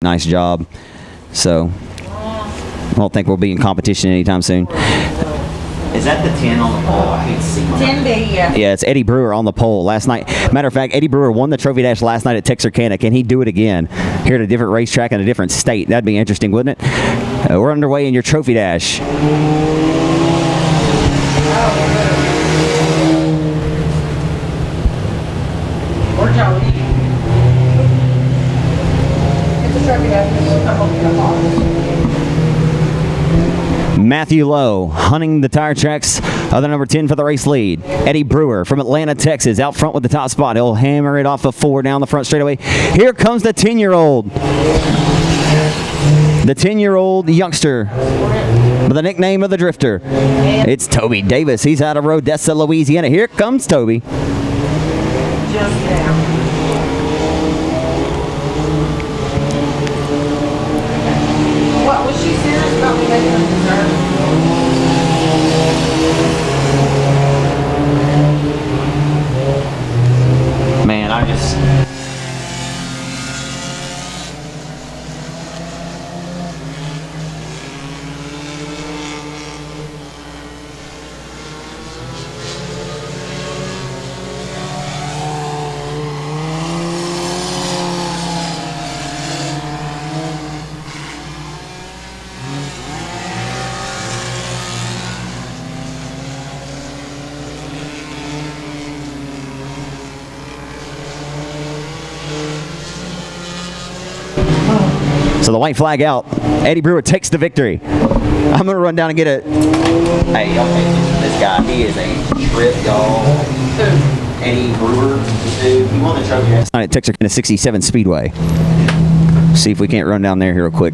nice job. So I don't think we'll be in competition anytime soon. Is that the 10 on the pole? I can't see. 10B, yeah. Yeah, it's Eddie Brewer on the pole last night. Matter of fact, Eddie Brewer won the Trophy Dash last night at Texarkana. Can he do it again here at a different racetrack in a different state? That'd be interesting, wouldn't it? We're underway in your Trophy Dash. Where'd y'all eat? It's a Trophy Dash. Matthew Lowe hunting the tire tracks of the number 10 for the race lead. Eddie Brewer from Atlanta, Texas, out front with the top spot. He'll hammer it off of 4 down the front straightaway. Here comes the 10-year-old. The 10-year-old youngster with the nickname of the Drifter. It's Toby Davis. He's out of Odessa, Louisiana. Here comes Toby. Just now. What, was she serious about me making a dessert? Man, I just... So the white flag out. Eddie Brewer takes the victory. I'm going to run down and get it. Hey, okay, this guy, he is a trip, y'all. Eddie Brewer, dude, he won the trophy last night at Texarkana 67 Speedway. See if we can't run down there here real quick.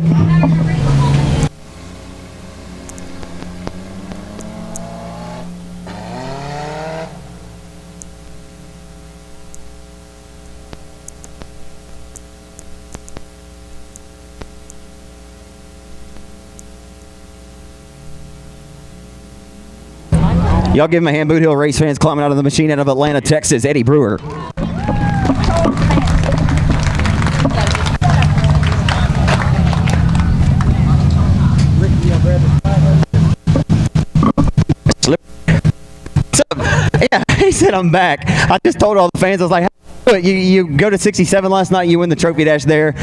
Y'all give him a hand, Boothill race fans climbing out of the machine out of Atlanta, Texas, Eddie Brewer. Yeah, he said I'm back. I just told all the fans, I was like, you go to 67 last night, you win the Trophy Dash there.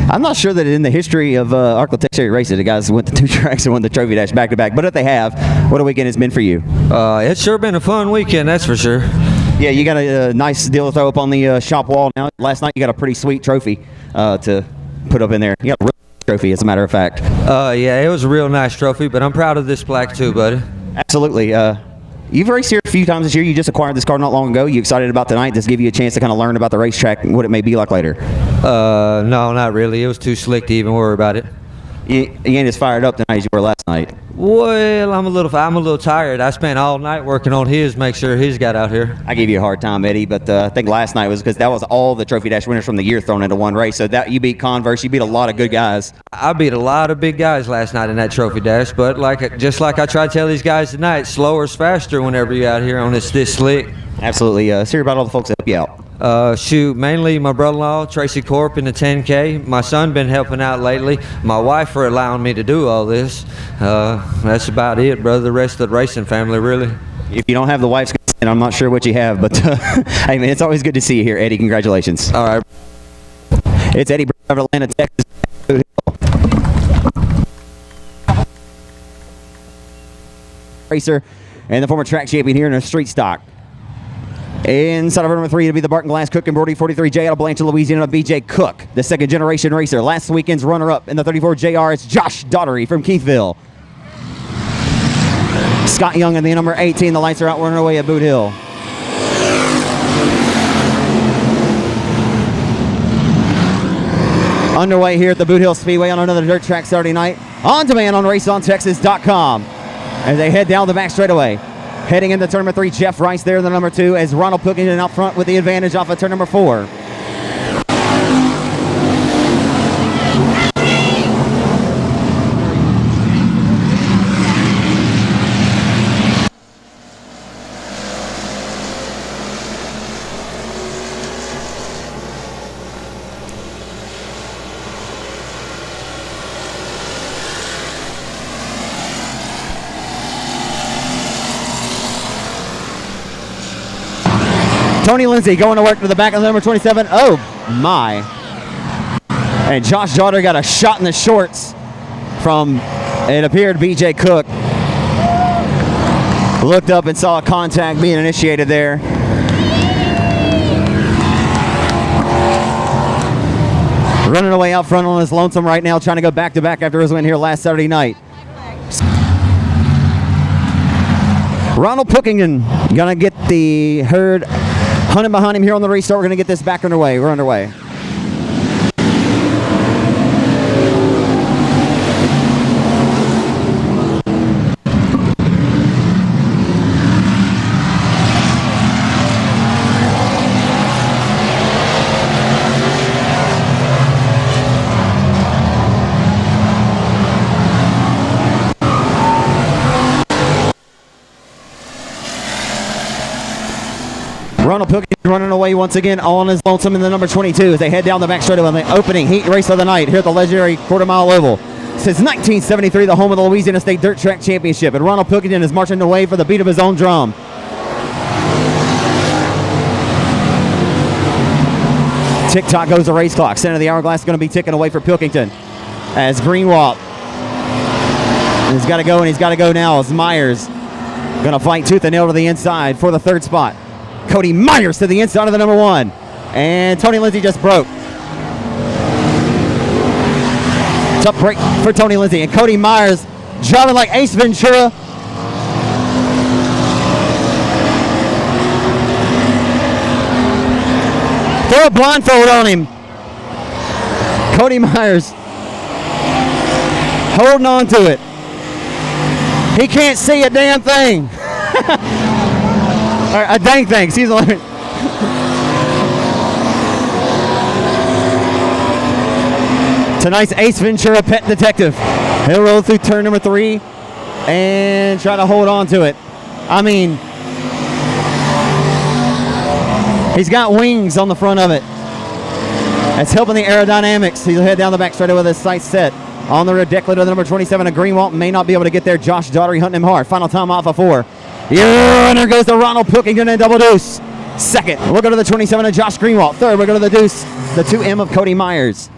I'm not sure that in the history of Arkansas Texas races, the guys went to 2 tracks and won the Trophy Dash back-to-back. But if they have, what a weekend it's been for you. It's sure been a fun weekend, that's for sure. Yeah, you got a nice deal to throw up on the shop wall now. Last night you got a pretty sweet trophy to put up in there. You got a real trophy, as a matter of fact. Yeah, it was a real nice trophy, but I'm proud of this plaque too, buddy. Absolutely. You've raced here a few times this year. You just acquired this car not long ago. You excited about tonight? Does it give you a chance to kind of learn about the racetrack and what it may be like later? No, not really. It was too slick to even worry about it. You ain't as fired up tonight as you were last night. Well, I'm a little tired. I spent all night working on his, make sure his got out here. I gave you a hard time, Eddie, but I think last night was because that was all the Trophy Dash winners from the year thrown into one race. So that you beat Converse, you beat a lot of good guys. I beat a lot of big guys last night in that Trophy Dash, but just like I try to tell these guys tonight, slower's faster whenever you're out here on this slick. Absolutely. Let's hear about all the folks that help you out. Shoot, mainly my brother-in-law, Tracy Corp, in the 10K. My son been helping out lately. My wife for allowing me to do all this. That's about it, brother. The rest of the racing family, really. If you don't have the wife's consent, I'm not sure what you have, but hey, man, it's always good to see you here, Eddie. Congratulations. All right. It's Eddie Brewer of Atlanta, Texas. Racer and the former track champion here in a street stock. Inside of number 3 to be the Barton Glass Cook and Brody 43J out of Blanchard, Louisiana, BJ Cook, the second generation racer. Last weekend's runner-up in the 34JR is Josh Daughtery from Keithville. Scott Young in the number 18. The lights are out, running away at Boothill. Underway here at the Boothill Speedway on another dirt track Saturday night. On demand on raceontexas.com as they head down the back straightaway. Heading into turn number 3, Jeff Rice there in the number 2 as Ronald Pilkington out front with the advantage off of turn number 4. Tony Lindsay going to work to the back of the number 27. Oh, my. And Josh Jauder got a shot in the shorts from, it appeared, B.J. Cook. Looked up and saw a contact being initiated there. Running away out front on his lonesome right now, trying to go back-to-back after his win here last Saturday night. Ronald Pookington going to get the herd hunting behind him here on the restart. We're going to get this back underway. We're underway. Ronald Pookington running away once again on his lonesome in the number 22 as they head down the back straightaway on the opening heat race of the night here at the legendary quarter-mile oval. Since 1973, the home of the Louisiana State Dirt Track Championship, and Ronald Pookington is marching away for the beat of his own drum. Tick-tock goes the race clock. Center of the hourglass is going to be ticking away for Pilkington as Greenwood. He's got to go, and he's got to go now as Myers going to fight tooth and nail to the inside for the third spot. Cody Myers to the inside of the number 1. And Tony Lindsay just broke. Tough break for Tony Lindsay. And Cody Myers driving like Ace Ventura. Throw a blindfold on him. Cody Myers holding on to it. He can't see a damn thing. Or a dang thing. Excuse me. Tonight's Ace Ventura pet detective. He'll roll through turn number 3 and try to hold on to it. I mean, he's got wings on the front of it. That's helping the aerodynamics. He'll head down the back straightaway with his sights set. On the rear deck lid of the number 27, a Greenwood may not be able to get there. Josh Daugherty hunting him hard. Final time off of 4. Yeah, and there goes the Ronald Pookington and double deuce. Second, we'll go to the 27 of Josh Greenwood. Third, we'll go to the deuce, the 2M of Cody Myers.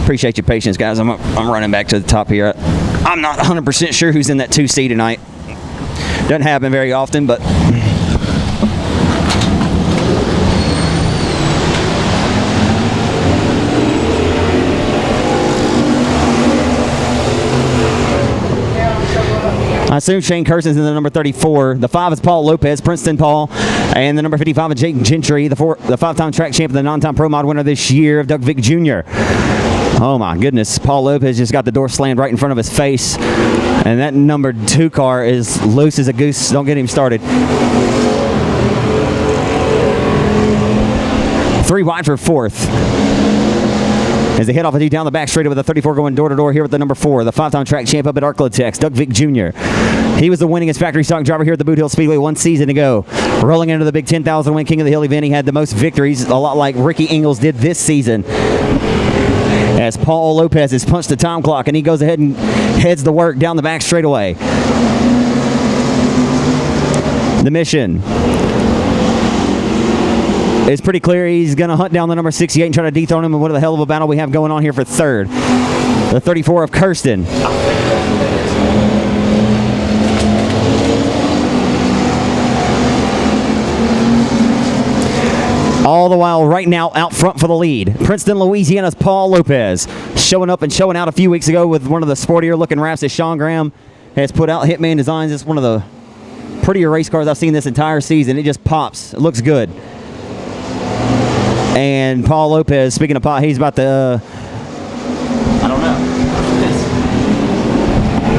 Appreciate your patience, guys. I'm running back to the top here. I'm not 100% sure who's in that 2C tonight. Doesn't happen very often, but I assume Shane Kerson's in the number 34. The 5 is Paul Lopez, Princeton Paul. And the number 55 is Jake Gentry, the 5-time track champion, the non-time pro mod winner this year of Doug Vick Jr. Oh my goodness, Paul Lopez just got the door slammed right in front of his face. And that number 2 car is loose as a goose. Don't get him started. 3 wide for 4th. As they head off a down the back straight with the 34 going door-to-door here with the number 4, the 5-time track champ up at Arklatex, Doug Vick Jr. He was the winningest factory stock driver here at the Boothill Speedway 1 season ago. Rolling into the big 10,000 win King of the Hill event, he had the most victories, a lot like Ricky Ingles did this season. As Paul Lopez has punched the time clock and he goes ahead and heads the work down the back straightaway. The mission it's pretty clear he's going to hunt down the number 68 and try to dethrone him in what a hell of a battle we have going on here for 3rd. The 34 of Kirsten. All the while right now out front for the lead. Princeton, Louisiana's Paul Lopez. Showing up and showing out a few weeks ago with one of the sportier looking wraps that Sean Graham has put out. Hitman Designs. It's one of the prettier race cars I've seen this entire season. It just pops. It looks good. And Paul Lopez, speaking of pot, he's about to, I don't know.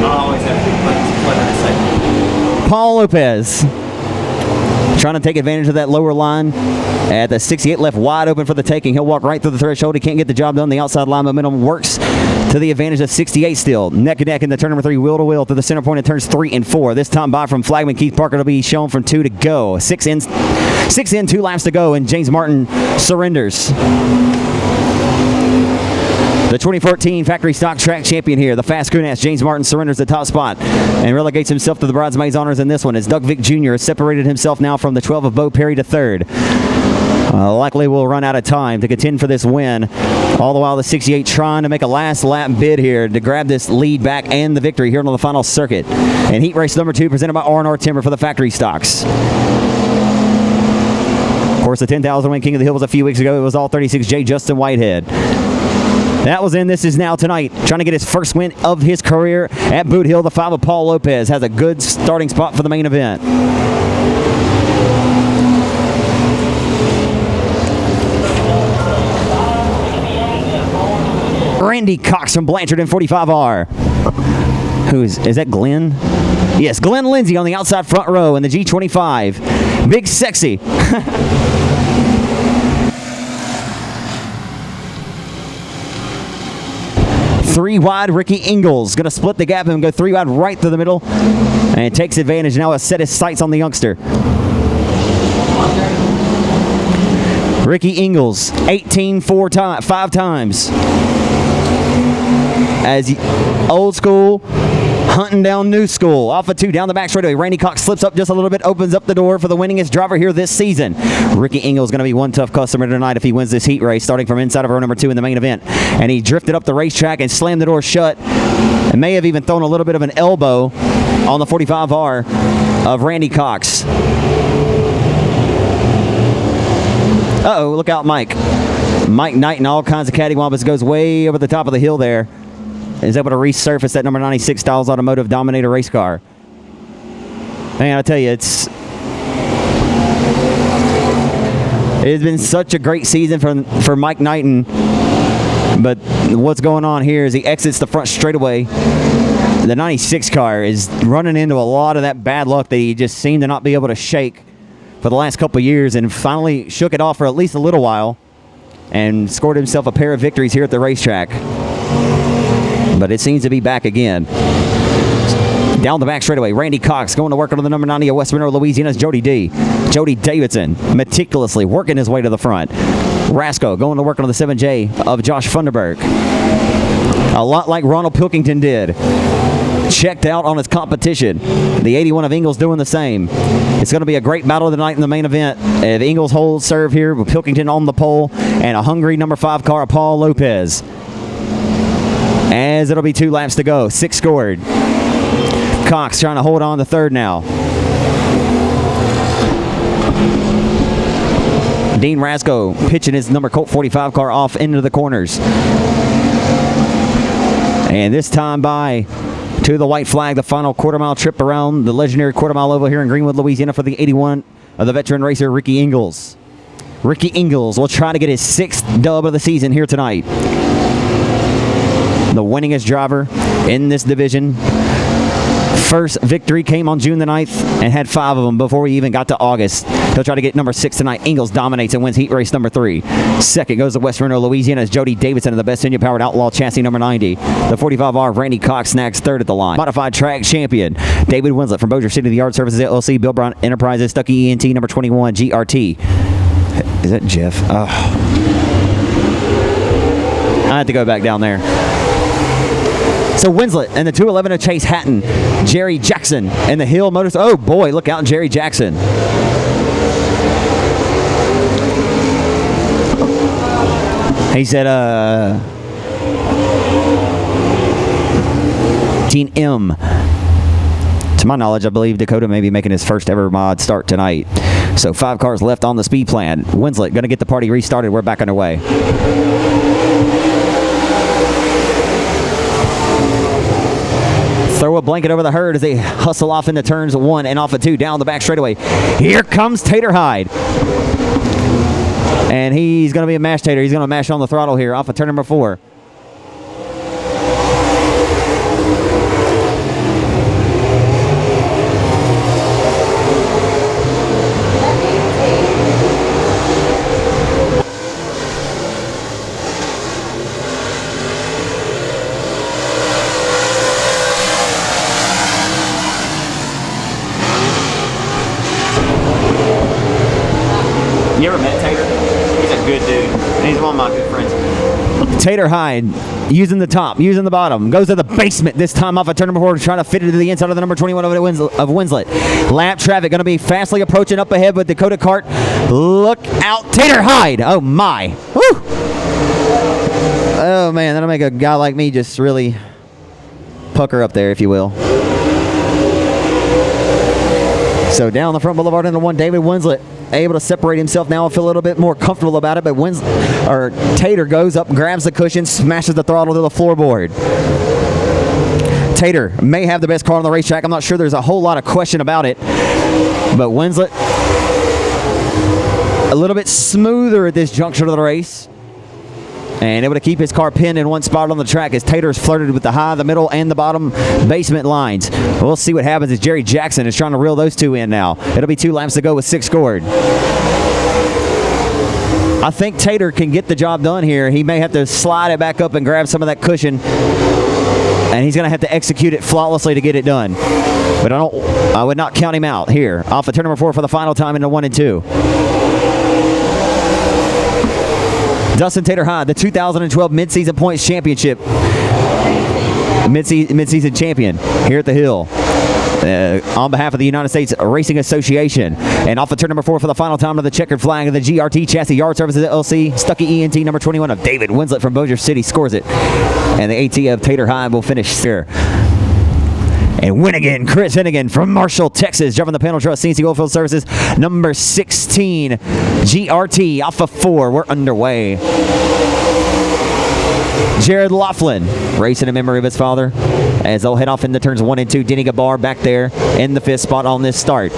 I always have to say. Paul Lopez trying to take advantage of that lower line at the 68 left wide open for the taking. He'll walk right through the threshold. He can't get the job done. The outside line momentum works to the advantage of 68 still. Neck and neck in the turn number 3, wheel to wheel through the center point of turns 3 and 4. This time by from flagman Keith Parker to be shown from 2 to go. 6 in, 2 laps to go, and James Martin surrenders. The 2014 factory stock track champion here, the fast Kunas, James Martin, surrenders the top spot and relegates himself to the bridesmaids honors in this one as Doug Vick Jr. has separated himself now from the 12 of Bo Perry to third. Likely will run out of time to contend for this win. All the while, the 68 trying to make a last lap bid here to grab this lead back and the victory here on the final circuit. And heat race number 2 presented by R&R Timber for the factory stocks. Of course, the 10,000 win King of the Hill was a few weeks ago. It was all 36J Justin Whitehead. That was in This Is Now tonight. Trying to get his first win of his career at Boothill. The 5 of Paul Lopez has a good starting spot for the main event. Randy Cox from Blanchard in 45R. Is that Glenn? Yes, Glenn Lindsay on the outside front row in the G25. Big Sexy. Three wide, Ricky Ingles going to split the gap and go 3 wide right through the middle, and takes advantage now. Has set his sights on the youngster. Ricky Ingles, 18 5 times. As old school hunting down new school. Off of 2 down the back straightaway. Randy Cox slips up just a little bit, opens up the door for the winningest driver here this season. Ricky Ingles going to be one tough customer tonight if he wins this heat race, starting from inside of row number 2 in the main event. And he drifted up the racetrack and slammed the door shut, and may have even thrown a little bit of an elbow on the 45R of Randy Cox. Uh-oh, look out, Mike. Mike Knight and all kinds of cattywampus goes way over the top of the hill there. Is able to resurface that number 96 Styles Automotive Dominator race car. Man, I tell you, it's been such a great season for Mike Knighton. But what's going on here is he exits the front straightaway. The 96 car is running into a lot of that bad luck that he just seemed to not be able to shake for the last couple of years, and finally shook it off for at least a little while and scored himself a pair of victories here at the racetrack. But it seems to be back again. Down the back straightaway, Randy Cox going to work on the number 90 of West Monroe, Louisiana's Jody Davidson, meticulously working his way to the front. Rasco going to work on the 7J of Josh Funderburg. A lot like Ronald Pilkington did. Checked out on his competition. The 81 of Ingles doing the same. It's going to be a great battle tonight in the main event. If Ingles holds serve here with Pilkington on the pole and a hungry number 5 car of Paul Lopez. As it'll be 2 laps to go. 6 scored. Cox trying to hold on to third now. Dean Rasco pitching his number Colt 45 car off into the corners. And this time by to the white flag, the final quarter-mile trip around the legendary quarter-mile oval here in Greenwood, Louisiana for the 81 of the veteran racer Ricky Ingles. Ricky Ingles will try to get his 6th dub of the season here tonight. The winningest driver in this division. First victory came on June the 9th and had 5 of them before we even got to August. He'll try to get number 6 tonight. Ingles dominates and wins heat race number 3. Second goes to West Monroe, Louisiana as Jody Davidson in the best engine-powered Outlaw chassis number 90. The 45R of Randy Cox snags 3rd at the line. Modified track champion David Winslet from Bossier City Yard Services LLC, Bill Brown Enterprises, Stuckey ENT number 21 GRT. Is that Jeff? Oh. I have to go back down there. So Winslet and the 211 of Chase Hatton, Jerry Jackson and the Hill Motors. Oh boy, look out, Jerry Jackson. He said, Team M. To my knowledge, I believe Dakota may be making his first ever mod start tonight. So 5 cars left on the speed plan. Winslet going to get the party restarted. We're back underway. Throw a blanket over the herd as they hustle off into turns 1 and off of 2 down the back straightaway. Here comes Tater Hyde. And he's going to be a mash tater. He's going to mash on the throttle here off of turn number 4. You ever met Tater? He's a good dude. And he's one of my good friends. Tater Hyde using the top, using the bottom, goes to the basement this time off of turn number 4, trying to fit it to the inside of the number 21 of Winslet. Lap traffic going to be fastly approaching up ahead with Dakota Cart. Look out, Tater Hyde. Oh my. Woo. Oh man, that'll make a guy like me just really pucker up there, if you will. So down the front boulevard into one, David Winslet able to separate himself now and feel a little bit more comfortable about it, but Tater goes up, grabs the cushion, smashes the throttle to the floorboard. Tater may have the best car on the racetrack. I'm not sure there's a whole lot of question about it, but Winslet a little bit smoother at this juncture of the race, and able to keep his car pinned in one spot on the track as Tater's flirted with the high, the middle, and the bottom basement lines. We'll see what happens as Jerry Jackson is trying to reel those two in now. It'll be 2 laps to go with 6 scored. I think Tater can get the job done here. He may have to slide it back up and grab some of that cushion, and he's going to have to execute it flawlessly to get it done. But I would not count him out here. Off of turn number 4 for the final time into 1 and 2. Dustin Tater Hyde, the 2012 Midseason Points Championship midseason champion here at the Hill. On behalf of the United States Racing Association. And off of turn number 4 for the final time of the checkered flag of the GRT Chassis Yard Services LLC, Stuckey ENT number 21 of David Winslet from Bossier City scores it. And the AT of Tater Hyde will finish there. And win again, Chris Hennigan from Marshall, Texas, driving the panel truck, CNC Oilfield Services, number 16, GRT, off of 4. We're underway. Jared Laughlin, racing in memory of his father, as they'll head off into turns 1 and 2. Denny Gabar back there in the 5th spot on this start.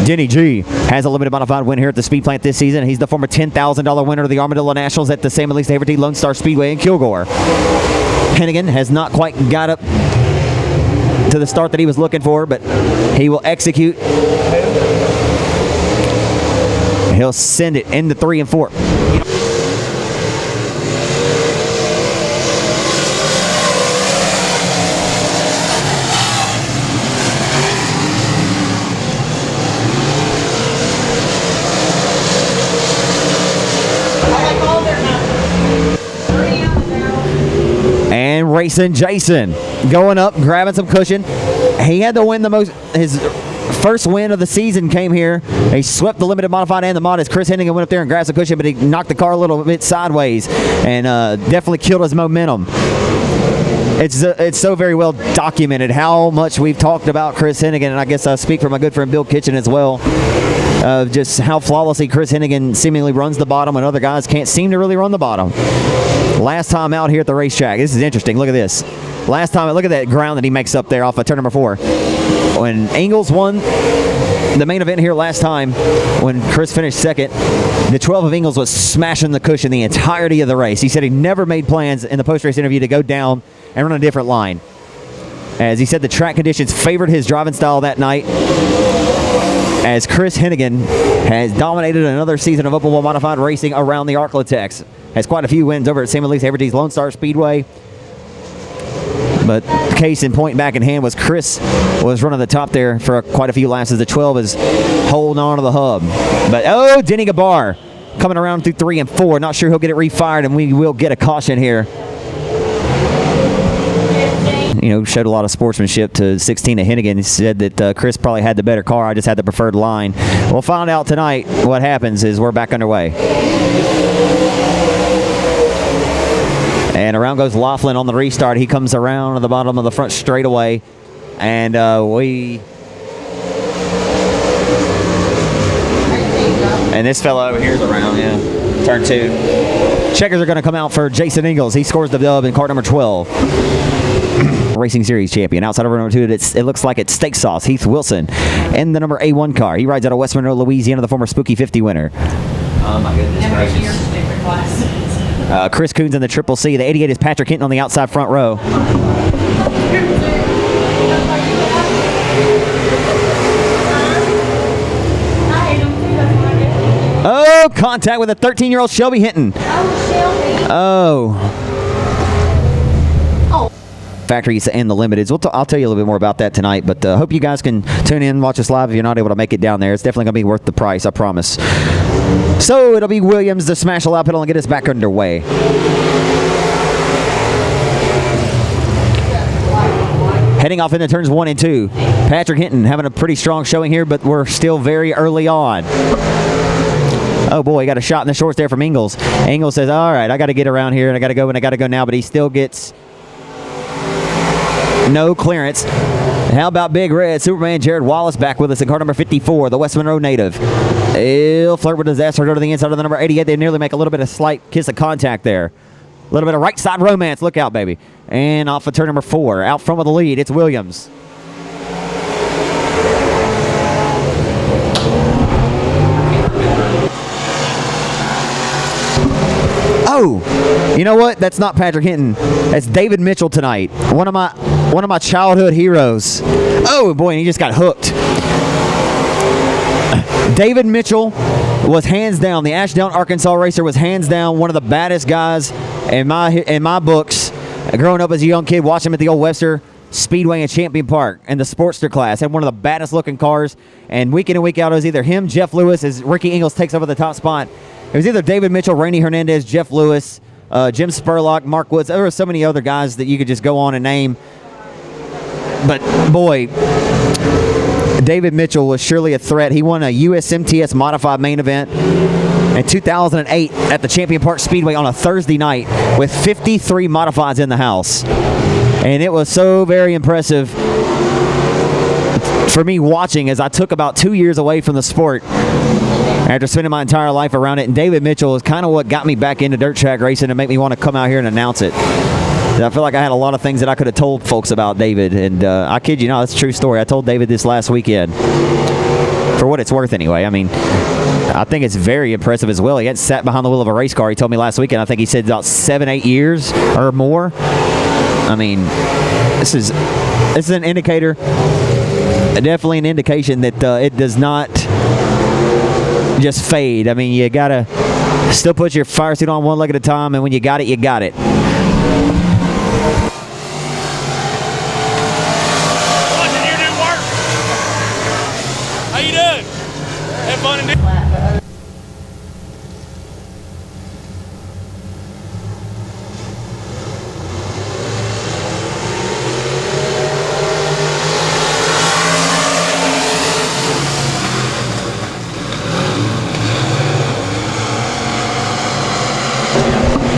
Denny G has a limited modified win here at the speed plant this season. He's the former $10,000 winner of the Armadillo Nationals at the Sam Elise Haverty Lone Star Speedway in Kilgore. Hennigan has not quite got up to the start that he was looking for, but he will execute. He'll send it into 3 and 4. And racing Jason going up, grabbing some cushion. He had to win his first win of the season came here. He swept the limited modified and the mod as Chris Hennigan went up there and grabbed the cushion, but he knocked the car a little bit sideways and definitely killed his momentum. It's so very well documented how much we've talked about Chris Hennigan, and I guess I speak for my good friend Bill Kitchen as well, just how flawlessly Chris Hennigan seemingly runs the bottom when other guys can't seem to really run the bottom. Last time out here at the racetrack, this is interesting. Look at this. Last time, look at that ground that he makes up there off of turn number 4. When Ingles won the main event here last time, when Chris finished second, the 12 of Ingles was smashing the cushion the entirety of the race. He said he never made plans in the post-race interview to go down and run a different line. As he said, the track conditions favored his driving style that night, as Chris Hennigan has dominated another season of open wheel modified racing around the Arklatex. Has quite a few wins over at Sam Elise Haverty's Lone Star Speedway. But case in point back in hand was Chris was running the top there for quite a few laps as the 12 is holding on to the hub. But Denny Gabar coming around through 3 and 4. Not sure he'll get it refired, and we will get a caution here. You know, showed a lot of sportsmanship to 16 of Hennigan. He said that Chris probably had the better car. I just had the preferred line. We'll find out tonight what happens as we're back underway. And around goes Laughlin on the restart. He comes around to the bottom of the front straightaway. And this fellow over here is around, yeah. Turn 2. Checkers are going to come out for Jason Ingles. He scores the dub in car number 12. Racing Series champion. Outside of number 2, it looks like it's Steak Sauce, Heath Wilson, in the number A1 car. He rides out of West Monroe, Louisiana, the former Spooky 50 winner. Oh, my goodness gracious. Chris Coons in the Triple C. The 88 is Patrick Hinton on the outside front row. Oh, contact with a 13-year-old Shelby Hinton. Oh. Factories and the limiteds. I'll tell you a little bit more about that tonight, but hope you guys can tune in, watch us live if you're not able to make it down there. It's definitely going to be worth the price, I promise. So it'll be Williams to smash the lap pedal and get us back underway. Heading off into turns 1 and 2. Patrick Hinton having a pretty strong showing here, but we're still very early on. Oh boy, he got a shot in the shorts there from Ingles. Ingles says, all right, I got to get around here, and I got to go, and I got to go now, but he still gets no clearance. How about Big Red Superman Jared Wallace back with us in car number 54, the West Monroe native. He'll flirt with disaster, go to the inside of the number 88. They nearly make a little bit of slight kiss of contact there. A little bit of right side romance. Look out, baby. And off of turn number 4. Out front with the lead, it's Williams. Oh, you know what? That's not Patrick Hinton. That's David Mitchell tonight. One of my childhood heroes. Oh boy, and he just got hooked. David Mitchell was hands down, the Ashdown, Arkansas racer was hands down one of the baddest guys in my books. Growing up as a young kid, watching him at the old Webster Speedway in Champion Park and the Sportster class. Had one of the baddest looking cars. And week in and week out, it was either him, Jeff Lewis, as Ricky Ingles takes over the top spot. It was either David Mitchell, Rainey Hernandez, Jeff Lewis, Jim Spurlock, Mark Woods. There were so many other guys that you could just go on and name. But boy, David Mitchell was surely a threat. He won a USMTS modified main event in 2008 at the Champion Park Speedway on a Thursday night with 53 modifieds in the house. And it was so very impressive for me watching, as I took about 2 years away from the sport after spending my entire life around it. And David Mitchell is kind of what got me back into dirt track racing and make me want to come out here and announce it. I feel like I had a lot of things that I could have told folks about David, and I kid you not, it's a true story. I told David this last weekend, for what it's worth anyway. I mean, I think it's very impressive as well. He hadn't sat behind the wheel of a race car, he told me last weekend. I think he said about 7-8 years or more. I mean, this is an indicator, definitely an indication that it does not just fade. I mean, you got to still put your fire suit on one leg at a time, and when you got it, you got it.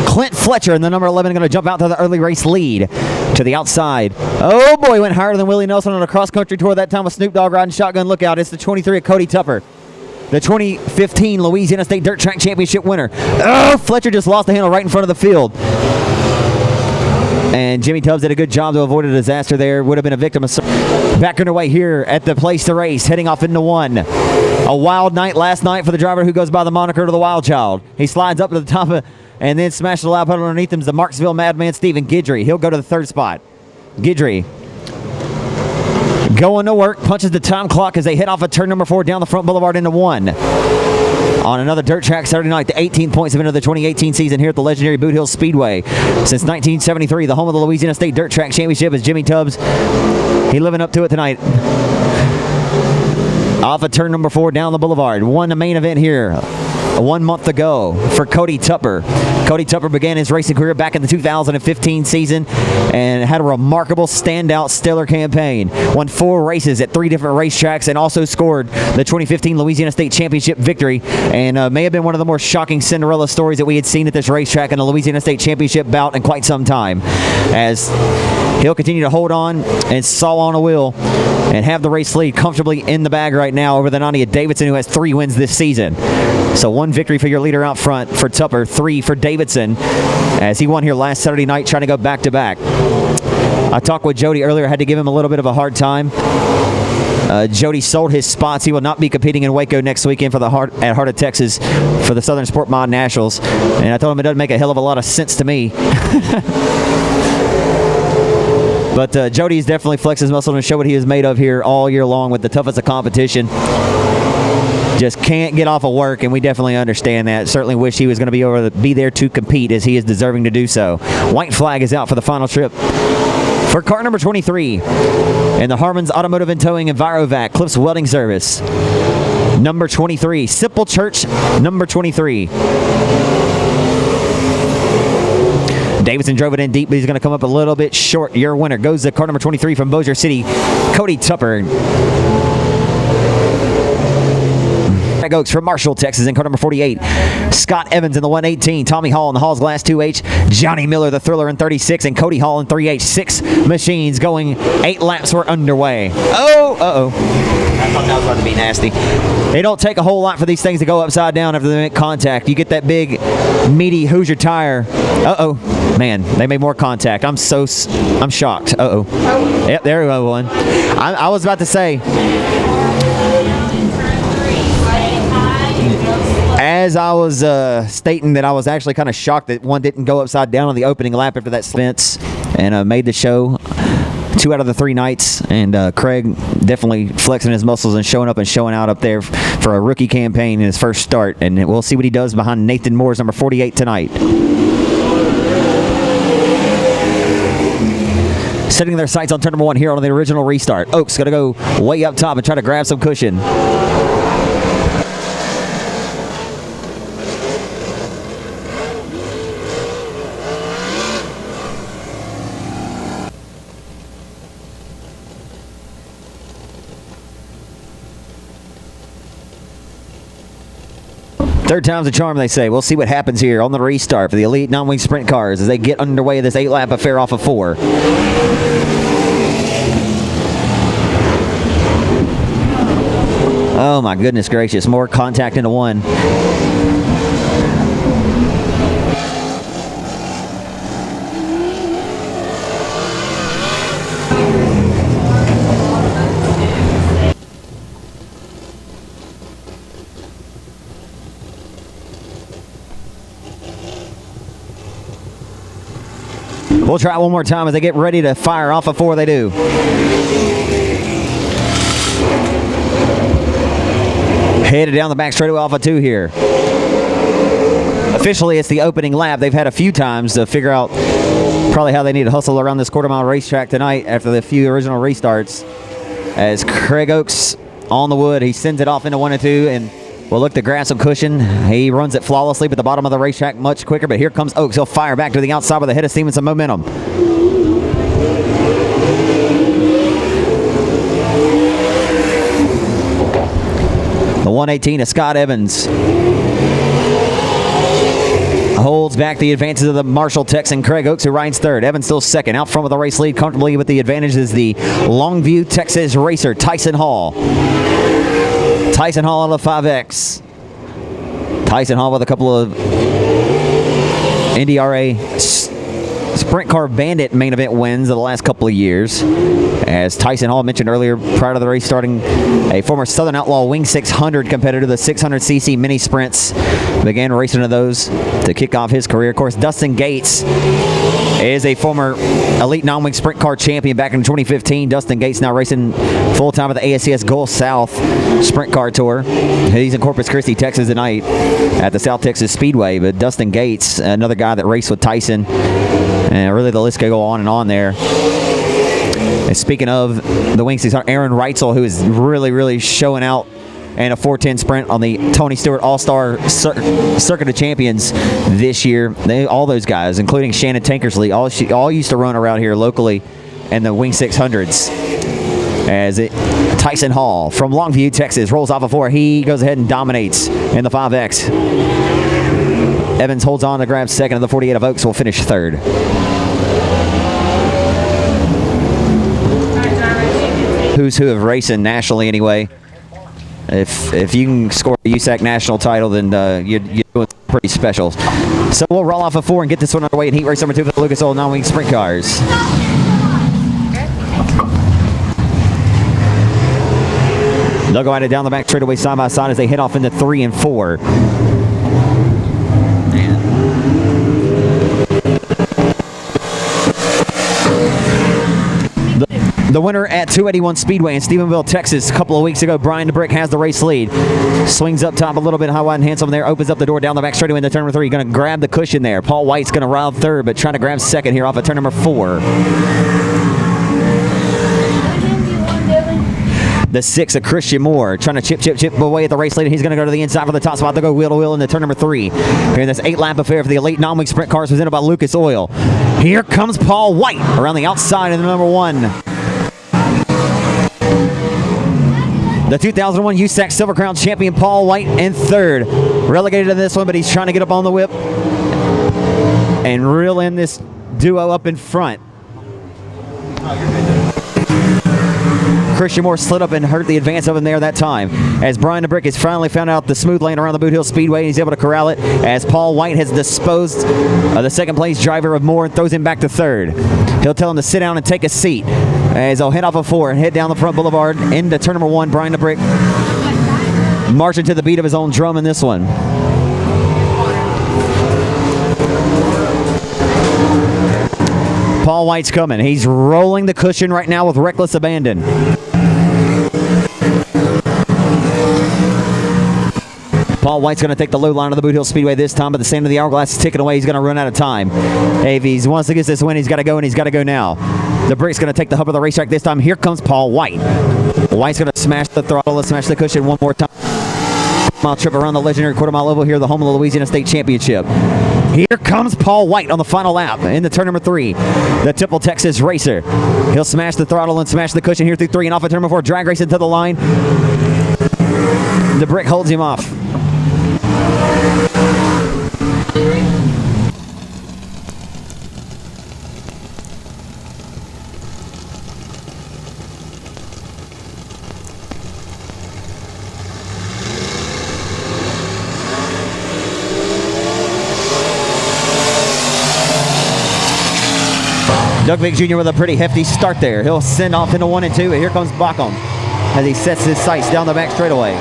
Clint Fletcher in the number 11 going to jump out to the early race lead to the outside. Oh boy, went higher than Willie Nelson on a cross-country tour that time with Snoop Dogg riding shotgun. Look out, it's the 23 of Cody Tupper, the 2015 Louisiana State Dirt Track Championship winner. Oh, Fletcher just lost the handle right in front of the field. And Jimmy Tubbs did a good job to avoid a disaster there. Would have been a victim of... Back underway here at the place to race, heading off into 1. A wild night last night for the driver who goes by the moniker of the Wild Child. He slides up to the top of... and then smashes the lap pedal underneath him is the Marksville Madman Stephen Guidry. He'll go to the 3rd spot. Guidry going to work, punches the time clock as they head off of turn number 4 down the front boulevard into 1. On another dirt track Saturday night, the 18 points event of the 2018 season here at the legendary Boothill Speedway. Since 1973, the home of the Louisiana State Dirt Track Championship is Jimmy Tubbs. He living up to it tonight. Off of turn number 4 down the boulevard. Won the main event here 1 month ago for Cody Tupper. Cody Tupper began his racing career back in the 2015 season and had a remarkable, standout, stellar campaign. Won 4 races at 3 different racetracks and also scored the 2015 Louisiana State Championship victory, and may have been one of the more shocking Cinderella stories that we had seen at this racetrack in the Louisiana State Championship bout in quite some time, as he'll continue to hold on and saw on a wheel and have the race lead comfortably in the bag right now over the 90 of Davidson, who has 3 wins this season. So 1 victory for your leader out front for Tupper, 3 for Davidson, as he won here last Saturday night trying to go back-to-back. I talked with Jody earlier, had to give him a little bit of a hard time. Jody sold his spots. He will not be competing in Waco next weekend for the Heart of Texas for the Southern Sport Mod Nationals. And I told him it doesn't make a hell of a lot of sense to me. But Jody's definitely flexed his muscle and showed what he is made of here all year long with the toughest of competition. Just can't get off of work, and we definitely understand that. Certainly wish he was going to be there to compete, as he is deserving to do so. White flag is out for the final trip for car number 23 in the Harmon's Automotive and Towing Envirovac Cliffs Welding Service. number 23. Simple Church, number 23. Davidson drove it in deep, but he's going to come up a little bit short. Your winner goes to car number 23 from Bossier City, Cody Tupper. Oaks from Marshall, Texas, in car number 48. Scott Evans in the 118. Tommy Hall in the Hall's Glass 2H. Johnny Miller, the Thriller, in 36. And Cody Hall in 3H. 6 machines going. 8 laps were underway. Oh, uh-oh. I thought that was about to be nasty. It don't take a whole lot for these things to go upside down after they make contact. You get that big, meaty Hoosier tire. Uh-oh. Man, they made more contact. I'm shocked. Uh-oh. Yep, there we go, one. I was about to say, as I was stating that I was actually kind of shocked that one didn't go upside down on the opening lap after that Spence and made the show 2 out of the 3 nights. And Craig definitely flexing his muscles and showing up and showing out up there for a rookie campaign in his first start. And we'll see what he does behind Nathan Moore's number 48 tonight. Setting their sights on turn number 1 here on the original restart. Oaks going to go way up top and try to grab some cushion. Third time's a charm, they say. We'll see what happens here on the restart for the Elite Non-Wing Sprint Cars as they get underway this 8-lap affair off of 4. Oh my goodness gracious, more contact into 1. We'll try one more time as they get ready to fire off of 4. They do. Headed down the back straightaway off of 2 here. Officially, it's the opening lap. They've had a few times to figure out probably how they need to hustle around this quarter-mile racetrack tonight after the few original restarts. As Craig Oaks on the wood, he sends it off into 1 and 2, and we'll look to grab some cushion. He runs it flawlessly, but the bottom of the racetrack much quicker. But here comes Oaks. He'll fire back to the outside with a head of steam and some momentum. The 118 of Scott Evans holds back the advances of the Marshall Texan Craig Oaks, who rides third. Evans still second. Out front with the race lead comfortably with the advantage is the Longview, Texas racer, Tyson Hall. Tyson Hall on the 5X. Tyson Hall with a couple of NDRA Sprint Car Bandit main event wins of the last couple of years. As Tyson Hall mentioned earlier, prior to the race starting, a former Southern Outlaw Wing 600 competitor, the 600cc mini sprints, began racing in those to kick off his career. Of course, Dustin Gates is a former Elite Non-Wing Sprint Car champion back in 2015. Dustin Gates now racing full-time with the ASCS Gulf South Sprint Car Tour. He's in Corpus Christi, Texas tonight at the South Texas Speedway. But Dustin Gates, another guy that raced with Tyson, and really the list could go on and on there. And speaking of the Wing 600, Aaron Reitzel, who is really showing out in a 410 sprint on the Tony Stewart All-Star Circuit of Champions this year. All those guys, including Shannon Tankersley, all used to run around here locally in the Wing 600s. As Tyson Hall from Longview, Texas, rolls off of 4. He goes ahead and dominates in the 5X. Evans holds on to grab second, and the 48 of Oaks will finish third. Who's who of racing nationally anyway. If you can score a USAC national title, then you're doing pretty special. So we'll roll off of 4 and get this one underway in heat race number 2 for the Lucas Oil Non-Wing Sprint Cars. They'll go at it down the back straightaway side by side as they head off into 3 and 4. The winner at 281 Speedway in Stephenville, Texas, a couple of weeks ago, Brian DeBrick has the race lead. Swings up top a little bit, high, wide, and handsome there. Opens up the door down the back straightaway into turn number 3. Going to grab the cushion there. Paul White's going to ride third, but trying to grab second here off of turn number 4. The 6 of Christian Moore trying to chip away at the race leader. He's going to go to the inside for the top spot to go wheel to wheel into turn number 3. Here in this 8-lap affair for the elite non-wing sprint cars presented by Lucas Oil. Here comes Paul White around the outside of the number 1. The 2001 USAC Silver Crown champion Paul White in 3rd. Relegated to this one, but he's trying to get up on the whip and reel in this duo up in front. Christian Moore slid up and hurt the advance of him there that time. As Brian DeBrick has finally found out the smooth lane around the Boothill Speedway, and he's able to corral it as Paul White has disposed of the second place driver of Moore and throws him back to 3rd. He'll tell him to sit down and take a seat as they'll head off of 4 and head down the front boulevard into turn number 1. Brian DeBrick marching to the beat of his own drum in this one. Paul White's coming. He's rolling the cushion right now with reckless abandon. Paul White's going to take the low line of the Boothill Speedway this time, but the sand of the hourglass is ticking away. He's going to run out of time. If he wants to get this win, he's got to go, and he's got to go now. The Brick's going to take the hub of the racetrack this time. Here comes Paul White. White's going to smash the throttle and smash the cushion one more time. Mile trip around the legendary quarter-mile oval here, the home of the Louisiana State Championship. Here comes Paul White on the final lap into turn number 3. The Temple, Texas racer. He'll smash the throttle and smash the cushion here through 3 and off of turn number 4. Drag racing to the line. The Brick holds him off. Doug Vick Jr. with a pretty hefty start there. He'll send off into 1 and 2, and here comes Backham as he sets his sights down the back straightaway.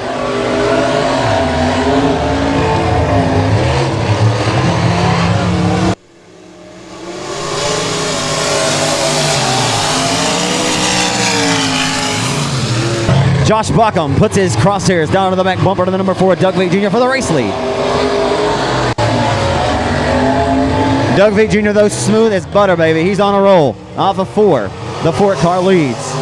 Josh Backham puts his crosshairs down to the back bumper to the number 4, Doug Vick Jr. for the race lead. Doug Vick Jr., though, smooth as butter, baby. He's on a roll. Off of 4. The 4 car leads.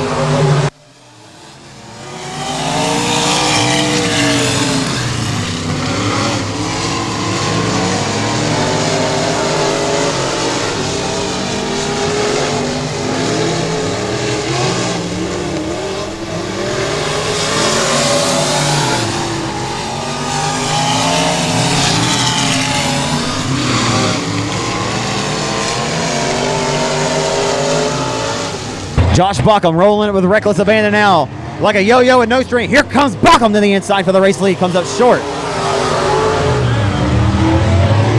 Josh Backham rolling it with reckless abandon now. Like a yo-yo and no string. Here comes Backham to the inside for the race lead. Comes up short.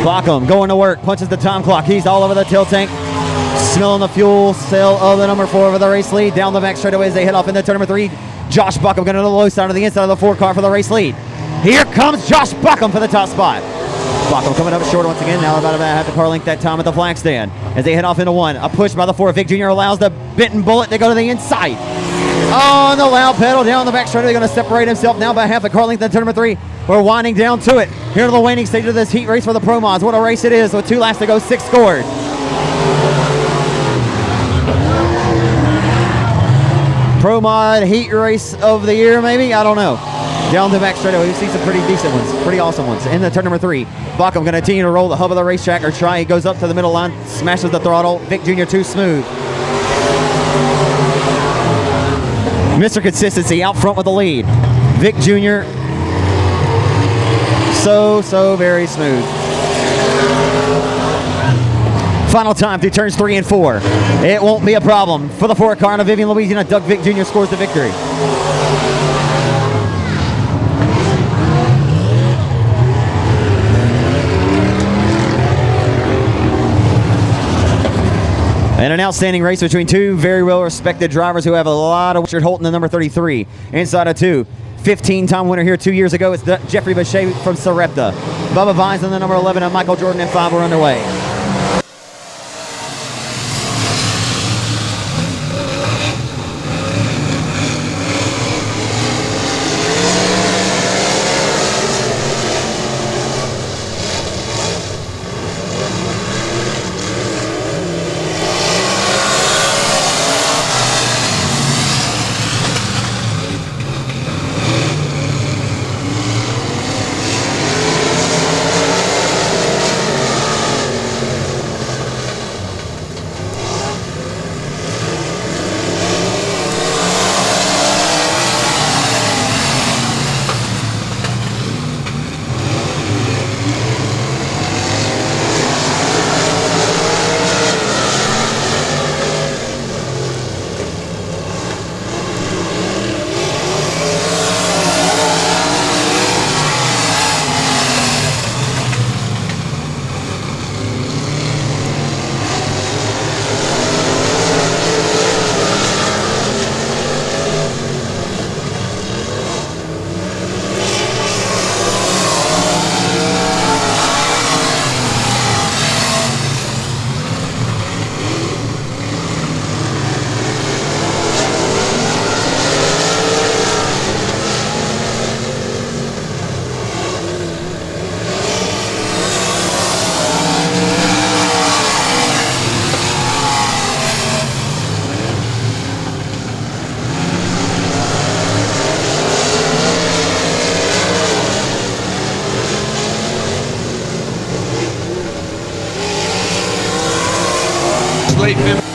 Backham going to work. Punches the time clock. He's all over the tail tank. Smelling the fuel cell of the number 4 for the race lead. Down the back straightaway as they head off into turn number 3. Josh Backham going to the low side of the inside of the 4 car for the race lead. Here comes Josh Backham for the top spot. Backham coming up short once again. Now about half the car length that time at the flag stand. As they head off into 1. A push by the 4. Vick Jr. allows the Benton Bullet to go to the inside. On the loud pedal down the back straight. They're going to separate himself now by half the car length at turn number 3. We're winding down to it. Here to the waning stage of this heat race for the Pro Mods. What a race it is with 2 laps to go. 6 scored. Pro Mod heat race of the year, maybe? I don't know. Down the back straightaway, we see some pretty decent ones, pretty awesome ones. In the turn number 3, Backham going to continue to roll the hub of the racetrack or try. He goes up to the middle line, smashes the throttle. Vick Jr. too smooth. Mr. Consistency out front with the lead. Vick Jr. so very smooth. Final time through turns 3 and 4. It won't be a problem for the 4 car out of Vivian, Louisiana. Doug Vick Jr. scores the victory. And an outstanding race between 2 very well-respected drivers who have a lot of. Richard Holton, the number 33, inside of 2. 15-time winner here 2 years ago. It's Jeffrey Boucher from Sarepta. Bubba Vines on the number 11, and Michael Jordan in 5 are underway. late February.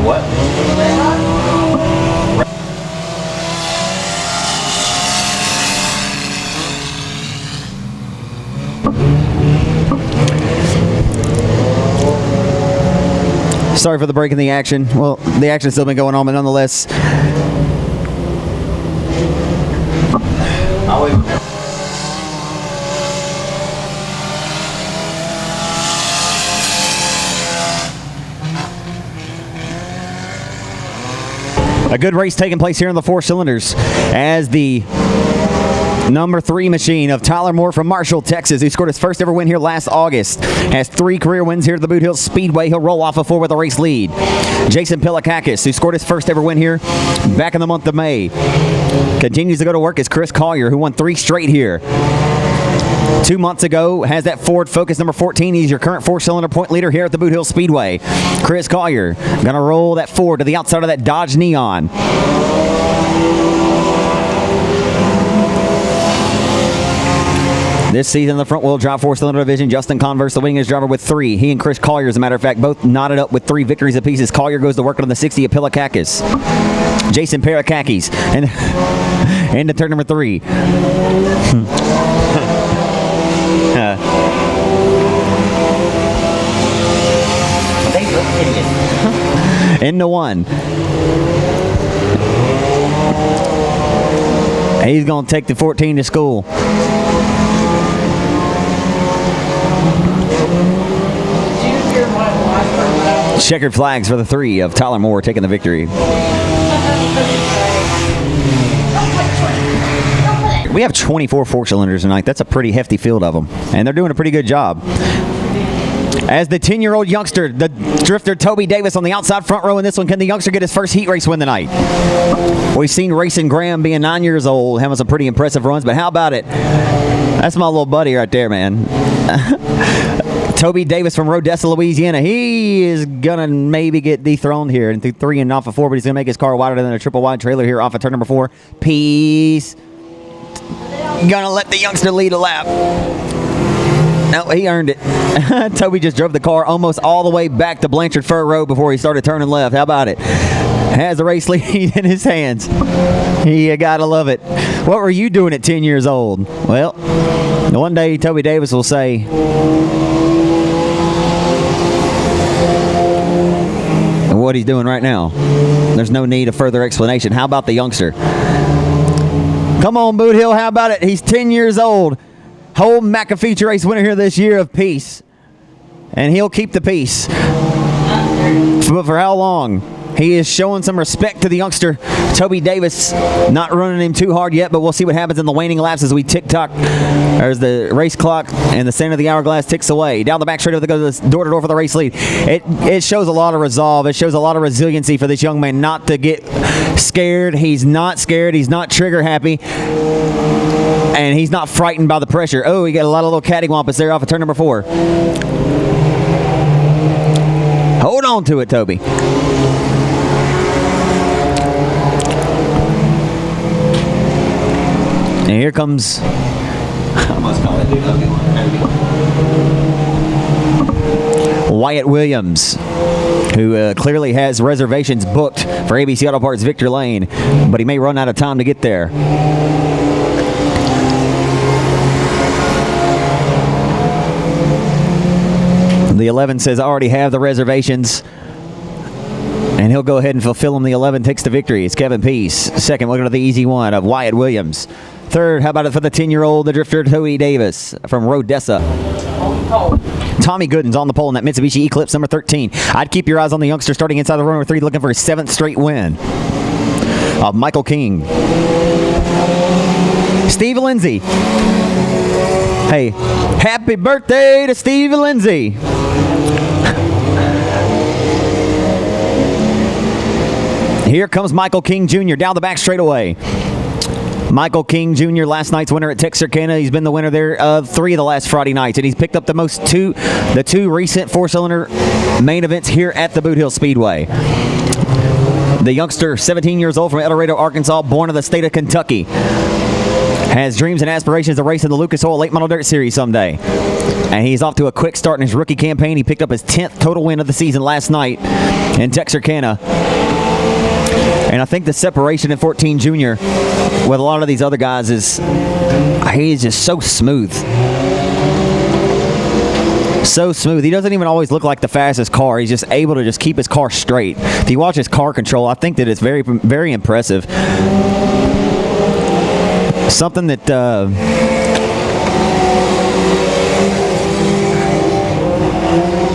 what? Sorry for the break in the action. Well, the action's still been going on, but nonetheless. A good race taking place here in the four cylinders as the number 3 machine of Tyler Moore from Marshall, Texas, who scored his first ever win here last August, has 3 career wins here at the Boothill Speedway. He'll roll off a 4 with a race lead. Jason Pilakakis, who scored his first ever win here back in the month of May, continues to go to work as Chris Collier, who won 3 straight here. 2 months ago, has that Ford Focus number 14. He's your current 4-cylinder point leader here at the Boothill Speedway. Chris Collier going to roll that Ford to the outside of that Dodge Neon. This season, the front-wheel drive four-cylinder division, Justin Converse, the winningest driver with 3. He and Chris Collier, as a matter of fact, both knotted up with 3 victories apiece as Collier goes to work on the 60 at Pilakakis. Jason Parakakis and into turn number 3. Into 1. He's going to take the 14 to school. Checkered flags for the 3 of Tyler Moore taking the victory. We have 24 four-cylinders tonight. That's a pretty hefty field of them, and they're doing a pretty good job. As the 10-year-old youngster, the drifter Toby Davis on the outside front row in this one. Can the youngster get his first heat race win tonight? We've seen Racing Graham being 9 years old, having some pretty impressive runs, but how about it? That's my little buddy right there, man. Toby Davis from Odessa, Louisiana. He is going to maybe get dethroned here and through 3 and off of 4, but he's going to make his car wider than a triple wide trailer here off of turn number 4. Peace. Going to let the youngster lead a lap. No, he earned it. Toby just drove the car almost all the way back to Blanchard Fur Road before he started turning left. How about it? Has the race lead in his hands. You gotta love it. What were you doing at 10 years old? Well, one day Toby Davis will say, what he's doing right now. There's no need of further explanation. How about the youngster? Come on, Boothill. How about it? He's 10 years old. Whole McAfee race winner here this year of peace. And he'll keep the peace. But for how long? He is showing some respect to the youngster. Toby Davis not running him too hard yet, but we'll see what happens in the waning laps as we tick-tock, or as the race clock and the center of the hourglass ticks away. Down the back straight, they go door-to-door for the race lead. It shows a lot of resolve. It shows a lot of resiliency for this young man not to get scared. He's not scared. He's not trigger-happy. And he's not frightened by the pressure. Oh, he got a lot of little cattywampus there off of turn number 4. Hold on to it, Toby. And here comes Wyatt Williams, who clearly has reservations booked for ABC Auto Parts Victor Lane, but he may run out of time to get there. The 11 says, I already have the reservations. And he'll go ahead and fulfill them. The 11 takes the victory. It's Kevin Peace. Second, we're going to the easy one of Wyatt Williams. Third, how about it for the 10-year-old, the drifter Toby Davis from Odessa. Tommy Gooden's on the pole in that Mitsubishi Eclipse number 13. I'd keep your eyes on the youngster starting inside the row number 3, looking for his 7th straight win. Michael King. Steve Lindsay. Hey, happy birthday to Steve Lindsay. Here comes Michael King Jr. down the back straightaway. Michael King Jr., last night's winner at Texarkana. He's been the winner there of 3 of the last Friday nights, and he's picked up the two recent four-cylinder main events here at the Boothill Speedway. The youngster, 17 years old from El Dorado, Arkansas, born in the state of Kentucky, has dreams and aspirations to race in the Lucas Oil Late Model Dirt Series someday. And he's off to a quick start in his rookie campaign. He picked up his 10th total win of the season last night in Texarkana. And I think the separation in 14 Junior with a lot of these other guys is, he's just so smooth. So smooth. He doesn't even always look like the fastest car. He's just able to just keep his car straight. If you watch his car control, I think that it's very, very impressive. Something that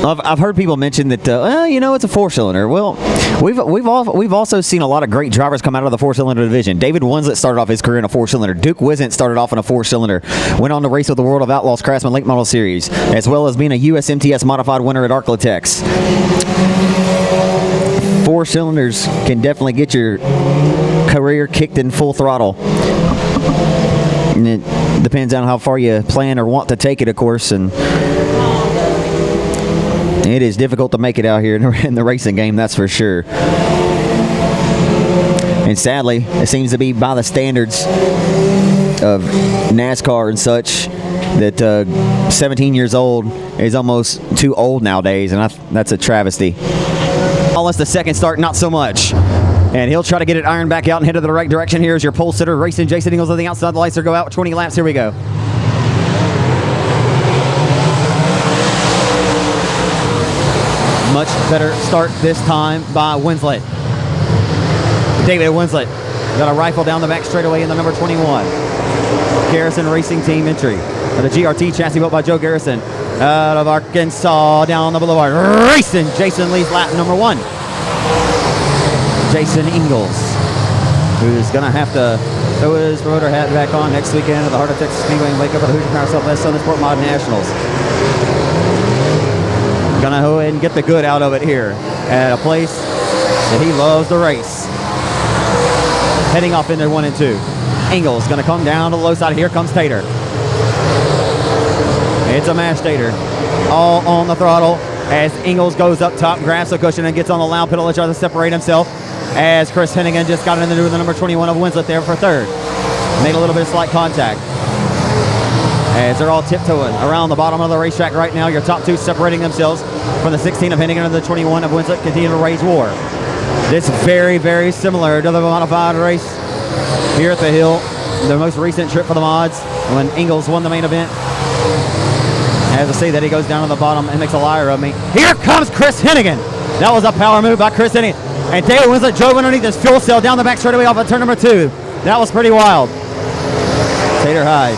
I've heard people mention that, it's a four-cylinder. Well, we've also seen a lot of great drivers come out of the four-cylinder division. David Winslet started off his career in a four-cylinder. Duke Wisn't started off in a four-cylinder. Went on to race with the World of Outlaws Craftsman Late Model Series, as well as being a USMTS modified winner at Arklatex. Four cylinders can definitely get your career kicked in full throttle. And it depends on how far you plan or want to take it, of course, and it is difficult to make it out here in the racing game, that's for sure. And sadly, it seems to be by the standards of NASCAR and such, that 17 years old is almost too old nowadays, and that's a travesty. Unless the second start, not so much. And he'll try to get it ironed back out and head to the right direction. Here's your pole sitter racing. Jason Ingles on the outside. The lights are go out. 20 laps. Here we go. Much better start this time by Winslet. David Winslet got a rifle down the back straightaway in the number 21. Garrison Racing Team entry. The GRT chassis built by Joe Garrison out of Arkansas down the boulevard. Racing. Jason leads lap number 1. Jason Ingles, who's going to have to throw his promoter hat back on next weekend at the Heart of Texas Speedway and wake up at the Hoosier Power Southwest Southern Sport Mod Nationals. Gonna go ahead and get the good out of it here at a place that he loves to race. Heading off into 1 and 2. Ingles gonna come down to the low side. Here comes Tater. It's a mash Tater. All on the throttle as Ingles goes up top, grabs the cushion and gets on the loud pedal to try to separate himself. As Chris Hennigan just got into the number 21 of Winslet there for third. Made a little bit of slight contact. As they're all tiptoeing around the bottom of the racetrack right now. Your top 2 separating themselves from the 16 of Hennigan and the 21 of Winslet. Continue to raise war. This very, very similar to the modified race here at the Hill. The most recent trip for the mods when Ingles won the main event. As I see that he goes down to the bottom and makes a liar of me. Here comes Chris Hennigan. That was a power move by Chris Hennigan. And David Winslet drove underneath his fuel cell down the back straightaway off of turn number 2. That was pretty wild. Tater Hyde.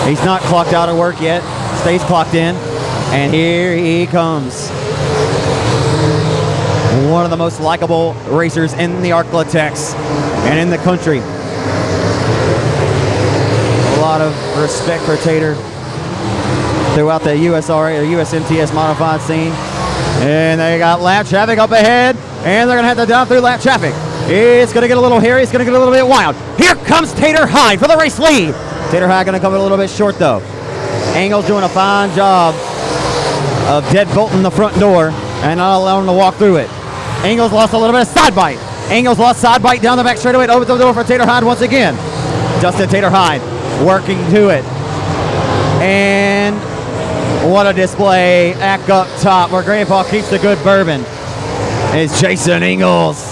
He's not clocked out of work yet. Stays clocked in. And here he comes. One of the most likable racers in the Arklatex and in the country. A lot of respect for Tater throughout the USRA or USMTS modified scene. And they got lap traffic up ahead, and they're going to have to down through lap traffic. It's going to get a little hairy. It's going to get a little bit wild. Here comes Tater Hyde for the race lead. Tater Hyde going to come a little bit short, though. Ingles doing a fine job of deadbolting the front door and not allowing him to walk through it. Ingles lost a little bit of side bite. Ingles lost side bite down the back straightaway. Opens the door for Tater Hyde once again. Justin Tater Hyde working to it. And what a display. Act up top where Grandpa keeps the good bourbon is Jason Ingles.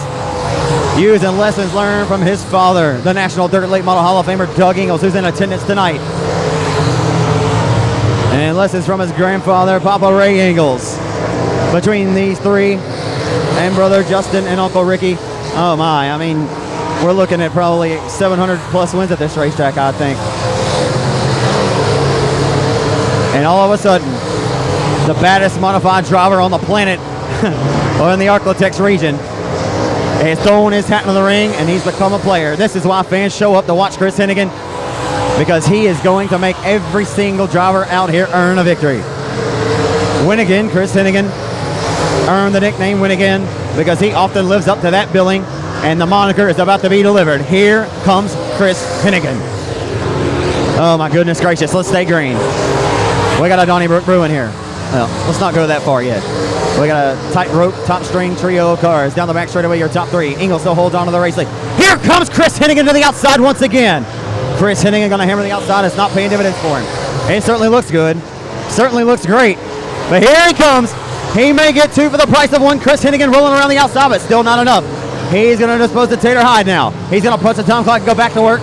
Using lessons learned from his father, the National Dirt Late Model Hall of Famer Doug Ingles, who's in attendance tonight. And lessons from his grandfather, Papa Ray Ingles. Between these three and brother Justin and Uncle Ricky, oh my, I mean, we're looking at probably 700 plus wins at this racetrack, I think. And all of a sudden, the baddest modified driver on the planet, or in the Arklatex region, has thrown his hat in the ring and he's become a player. This is why fans show up to watch Chris Hennigan, because he is going to make every single driver out here earn a victory. Win again, Chris Hennigan earned the nickname Win Again because he often lives up to that billing, and the moniker is about to be delivered. Here comes Chris Hennigan. Oh my goodness gracious, let's stay green. We got a Donnybrook Bruin here. Well, let's not go that far yet. We got a tight rope, top string trio of cars. Down the back straightaway, your top three. Ingles still holds on to the race lead. Here comes Chris Hennigan to the outside once again. Chris Hennigan going to hammer the outside. It's not paying dividends for him. It certainly looks good. Certainly looks great. But here he comes. He may get two for the price of one. Chris Hennigan rolling around the outside, but still not enough. He's going to dispose of Tater Hyde now. He's going to punch the time clock and go back to work.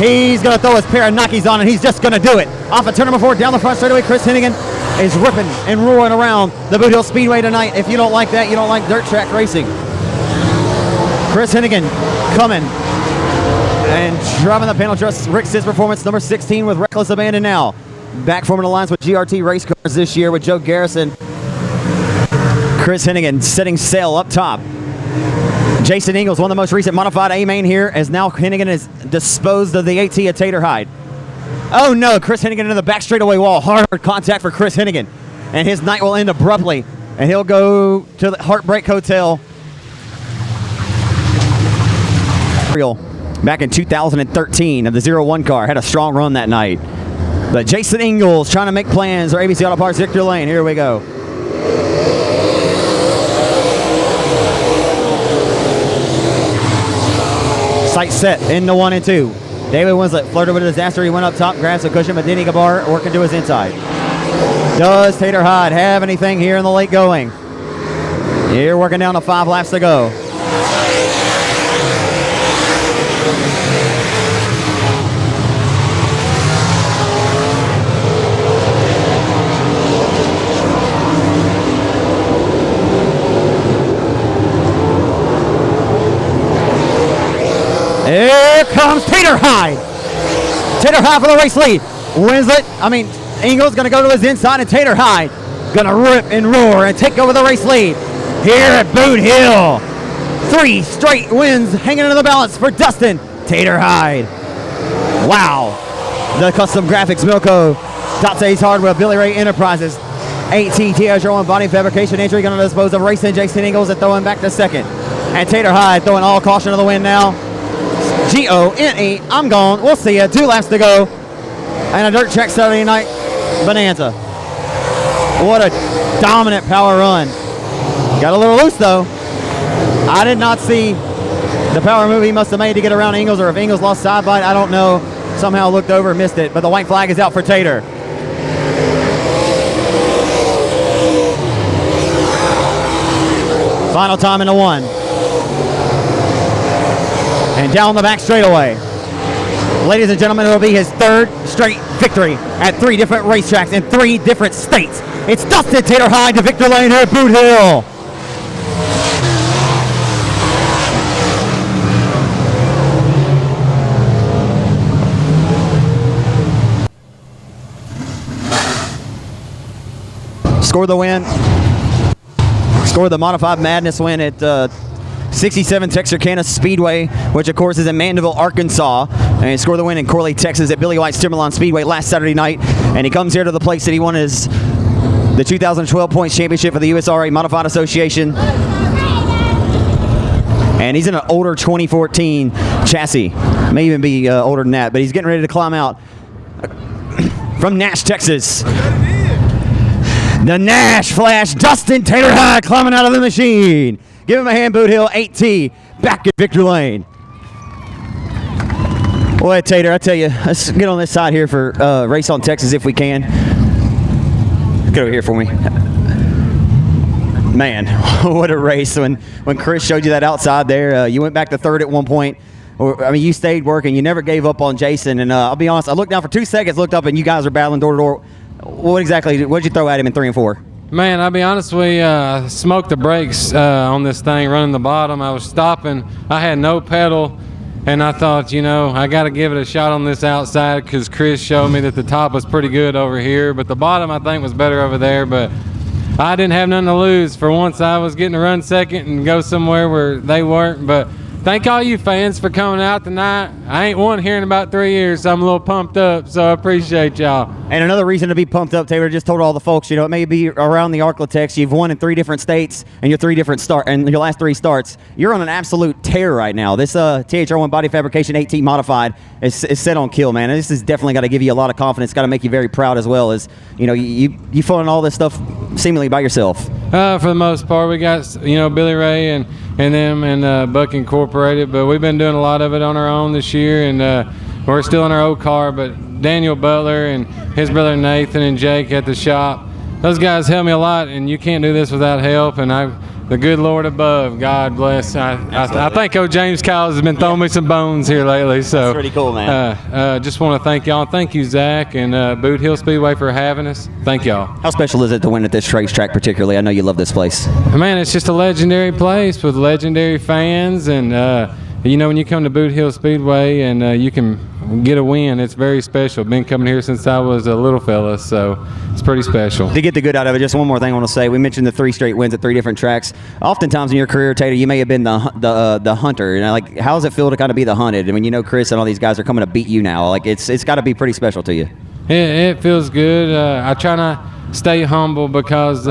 He's going to throw his pair of Nikes on, and he's just going to do it. Off of turn number 4, down the front straightaway, Chris Hennigan is ripping and roaring around the Boothill Speedway tonight. If you don't like that, you don't like dirt track racing. Chris Hennigan coming and driving the panel truss. Rick Siss Performance, number 16 with Reckless Abandon now. Back forming alliance with GRT race cars this year with Joe Garrison. Chris Hennigan setting sail up top. Jason Ingles, one of the most recent modified A-main here, as now Hennigan has disposed of the AT of Tater Hyde. Oh no, Chris Hennigan into the back straightaway wall. Hard contact for Chris Hennigan. And his night will end abruptly. And he'll go to the Heartbreak Hotel. Back in 2013 of the 01 car. Had a strong run that night. But Jason Ingles trying to make plans for ABC Auto Parts Victor Lane. Here we go. Sight set into 1 and 2. David Winslet flirted with a disaster. He went up top, grabs a cushion, but Denny Gabar working to his inside. Does Tater Hyde have anything here in the late going? Here working down to 5 laps to go. Here comes Tater Hyde. Tater Hyde for the race lead. Ingles going to go to his inside, and Tater Hyde going to rip and roar and take over the race lead here at Boot Hill. 3 straight wins hanging in the balance for Dustin Tater Hyde. Wow. The Custom Graphics Milko, Top Ace Hardware, Billy Ray Enterprises, ATTR1 Body Fabrication entry going to dispose of racing Jason Ingles and throwing back to second. And Tater Hyde throwing all caution to the wind now. G-O-N-E, I'm gone. We'll see you. 2 laps to go. And a dirt track Saturday night bonanza. What a dominant power run. Got a little loose though. I did not see the power move he must have made to get around Ingles, or if Ingles lost side bite, I don't know. Somehow looked over and missed it, but the white flag is out for Tater. Final time in the 1. And down the back straightaway. Ladies and gentlemen, it'll be his 3rd straight victory at 3 different racetracks in 3 different states. It's Dustin Tater Hyde to Victor Lane here at Boot Hill. Scored the win. Scored the Modified Madness win at 67 Texarkana Speedway, which of course is in Mandeville, Arkansas. And he scored the win in Corley, Texas at Billy White's Timberline Speedway last Saturday night. And he comes here to the place that he won the 2012 Points Championship for the USRA Modified Association. And he's in an older 2014 chassis. May even be older than that, but he's getting ready to climb out from Nash, Texas. The Nash Flash, Dustin Tater Hyde climbing out of the machine. Give him a hand, Boot Hill, 8T, back at Victor Lane. Boy, Tater, I tell you, let's get on this side here for Race on Texas if we can. Get over here for me. Man, what a race. When Chris showed you that outside there, you went back to 3rd at one point. You stayed working. You never gave up on Jason. And I'll be honest, I looked down for 2 seconds, looked up, and you guys were battling door to door. What did you throw at him in 3 and 4? Man, I'll be honest, we smoked the brakes on this thing, running the bottom. I was stopping. I had no pedal, and I thought, I got to give it a shot on this outside because Chris showed me that the top was pretty good over here, but the bottom, I think, was better over there. But I didn't have nothing to lose. For once, I was getting to run second and go somewhere where they weren't. But thank all you fans for coming out tonight. I ain't won here in about 3 years, so I'm a little pumped up, so I appreciate y'all. And another reason to be pumped up, Taylor, just told all the folks, it may be around the Arklatex. You've won in 3 different states and your your last 3 starts. You're on an absolute tear right now. This THR1 Body Fabrication 18 Modified is set on kill, man. And this has definitely got to give you a lot of confidence. Got to make you very proud as well as, you fun all this stuff seemingly by yourself. For the most part, we got, Billy Ray and them and Buck Incorporated, but we've been doing a lot of it on our own this year, and we're still in our old car, but Daniel Butler and his brother Nathan and Jake at the shop, those guys help me a lot, and you can't do this without help, and the good Lord above, God bless. I think James Cowles has been throwing me some bones here lately. So that's pretty cool, man. Just want to thank y'all. Thank you, Zach, and Boothill Speedway for having us. Thank y'all. How special is it to win at this racetrack particularly? I know you love this place. Man, it's just a legendary place with legendary fans, and when you come to Boothill Speedway and you can get a win, it's very special. Been coming here since I was a little fella, so it's pretty special. To get the good out of it, just one more thing I want to say. We mentioned the 3 straight wins at 3 different tracks. Oftentimes in your career, Tater, you may have been the hunter. How does it feel to kind of be the hunted? Chris and all these guys are coming to beat you now. It's got to be pretty special to you. It feels good. I try to stay humble because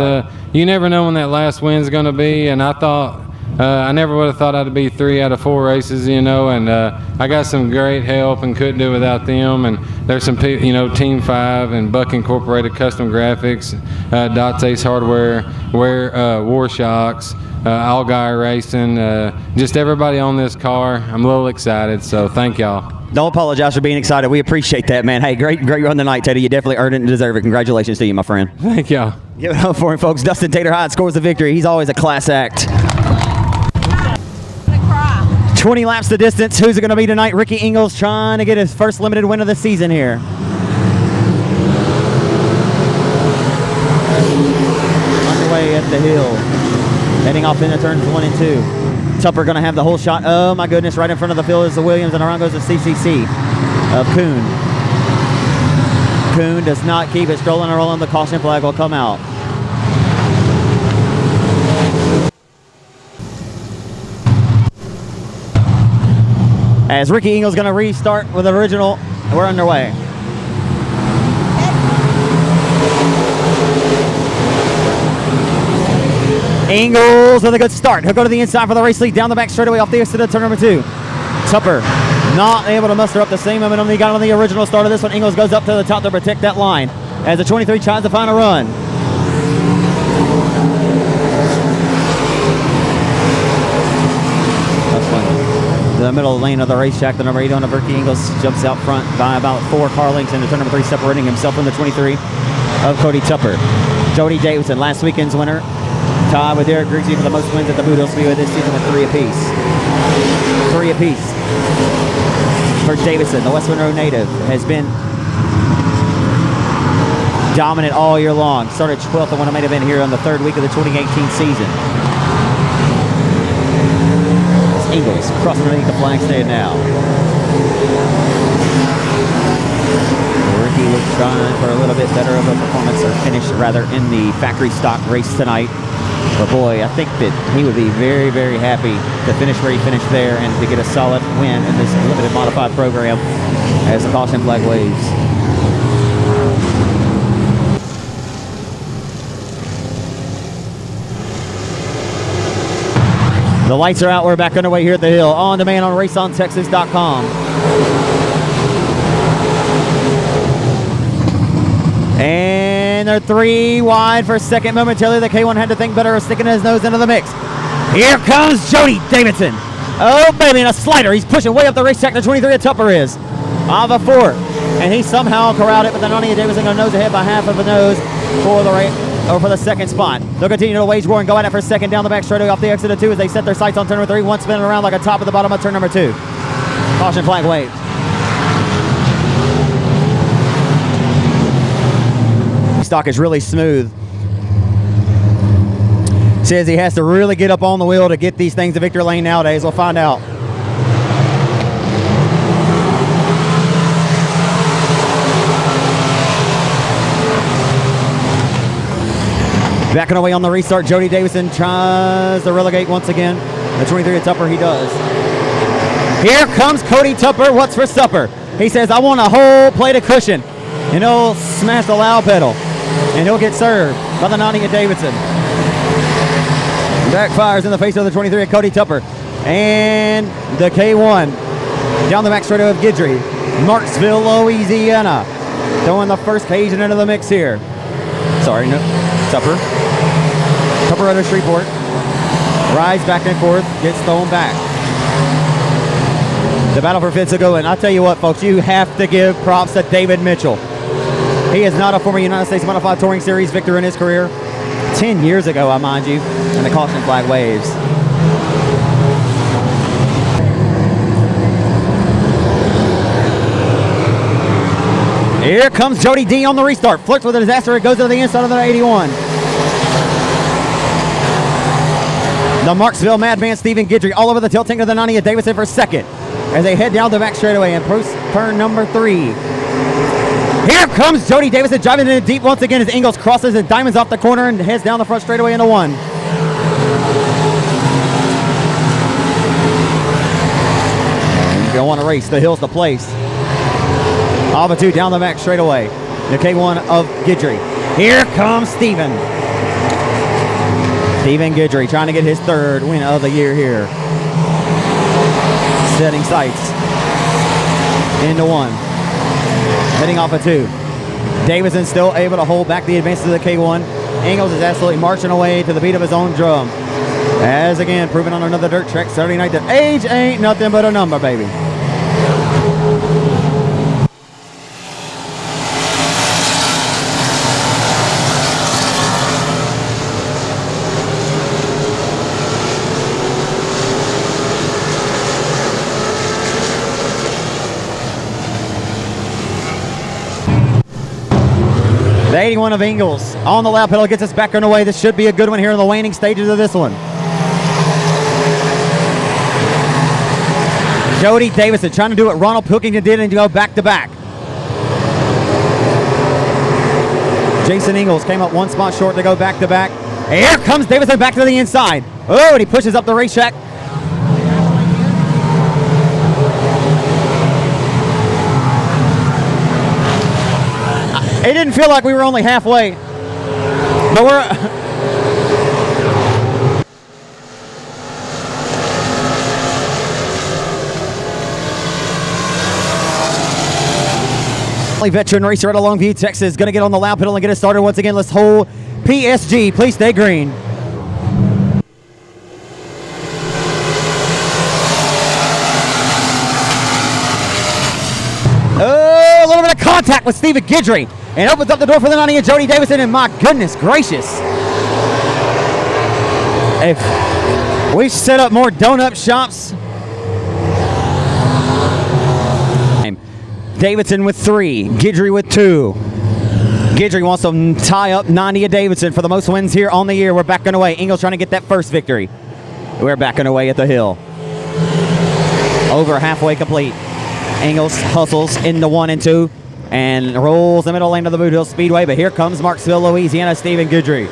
you never know when that last win's going to be, and I thought I never would have thought I'd be 3 out of 4 races, you know, and I got some great help and couldn't do it without them. And there's some people, you know, Team 5 and Buck Incorporated Custom Graphics, Dots Ace Hardware, War Shocks, All Guy Racing, just everybody on this car. I'm a little excited, so thank y'all. Don't apologize for being excited. We appreciate that, man. Hey, great run tonight, Teddy. You definitely earned it and deserve it. Congratulations to you, my friend. Thank y'all. Give it up for him, folks. Dustin Tater Hyde scores the victory. He's always a class act. 20 laps the distance. Who's it going to be tonight? Ricky Ingles trying to get his first limited win of the season here. Underway at the hill. Heading off into turns 1 and 2. Tupper going to have the whole shot. Oh, my goodness. Right in front of the field is the Williams, and around goes the CCC of Kuhn. Kuhn does not keep it. Strolling and rolling. The caution flag will come out. As Ricky Ingles going to restart with the original, we're underway. Ingles with a good start. He'll go to the inside for the race lead. Down the back straightaway off the exit of turn number 2. Tupper not able to muster up the same momentum he got on the original start of this one. Ingles goes up to the top to protect that line as the 23 tries to find a run. That's fun. The middle lane of the racetrack, the number 8 on of Ricky Ingles jumps out front by about 4 car lengths into turn number 3, separating himself from the 23 of Cody Tupper. Toby Davis, last weekend's winner, tied with Derek Grigsby for the most wins at the Boothill Speedway this season with 3 apiece. 3 apiece. For Davison, the West Monroe native, has been dominant all year long. Started 12th in what it might have been here on the 3rd week of the 2018 season. It's Ingles crossing underneath the flag stand now. Ricky was trying for a little bit better of a performance, or finish rather, in the factory stock race tonight. But boy, I think that he would be very, very happy to finish where he finished there and to get a solid win in this limited modified program as the caution flag waves. The lights are out. We're back underway here at the hill. On demand on raceontexas.com. And they're 3 wide for a second momentarily. The K1 had to think better of sticking his nose into the mix. Here comes Jody Davidson. Oh, baby, and a slider. He's pushing way up the racetrack. The 23 at Tupper is. On the 4. And he somehow corralled it, but then Donnie Davidson going to nose ahead by half of a nose for the second spot. They'll continue to wage war and go at it for a second down the back straightaway off the exit of 2 as they set their sights on turn number 3. One spinning around like a top of the bottom of turn number 2. Caution flag waves. Stock is really smooth. Says he has to really get up on the wheel to get these things to victory lane nowadays. We'll find out. Backing away on the restart, Jody Davison tries to relegate once again. The 23 at Tupper, he does. Here comes Cody Tupper. What's for supper? He says, I want a whole plate of cushion. And he'll smash the loud pedal. And he'll get served by the 90 at Davidson. Backfires in the face of the 23 at Cody Tupper. And the K1 down the back straightaway of Guidry. Marksville, Louisiana. Throwing the first Cajun into the mix here. Sorry, no, Tupper. Tupper out of Shreveport. Rides back and forth, gets thrown back. The battle for fifth will go in. I'll tell you what, folks, you have to give props to David Mitchell. He is not a former United States Modified Touring Series victor in his career. 10 years ago, I mind you, and the caution flag waves. Here comes Jody D on the restart. Flirts with a disaster. It goes to the inside of the 81. The Marksville Madman Stephen Guidry all over the tilt tank of the 90 at Davidson for second as they head down the back straightaway and approach turn number 3. Here comes Jody Davidson driving in deep once again as Ingles crosses and diamonds off the corner and heads down the front straightaway into 1. And you don't want to race. The hill's the place. All but 2 down the back straightaway. The K1 of Guidry. Here comes Steven. Stephen Guidry trying to get his third win of the year here. Setting sights into one. Heading off a two. Davison still able to hold back the advance to the K1. Ingles is absolutely marching away to the beat of his own drum. As again, proving on another dirt track Saturday night that age ain't nothing but a number, baby. The 81 of Ingles on the loud pedal gets us back on the way. This should be a good one here in the waning stages of this one. Cody Davis trying to do what Ronald Pilkington did and go back to back. Jason Ingles came up one spot short to go back to back. Here comes Davison back to the inside. Oh, and he pushes up the racetrack. It didn't feel like we were only halfway, but we're... Veteran racer out of Longview, Texas, going to get on the loud pedal and get it started once again. Let's hold PSG. Please stay green. Oh, a little bit of contact with Stephen Guidry. And opens up the door for the 90 and Jody Davison, and my goodness gracious. If we set up more donut shops. Davidson with 3, Guidry with 2. Guidry wants to tie up 90 and Davidson for the most wins here on the year. We're back on the way. Ingles trying to get that first victory. We're back on the way at the hill. Over halfway complete. Ingles hustles into 1 and 2. And rolls the middle lane of the Boothill Speedway, but here comes Marksville, Louisiana, Stephen Guidry.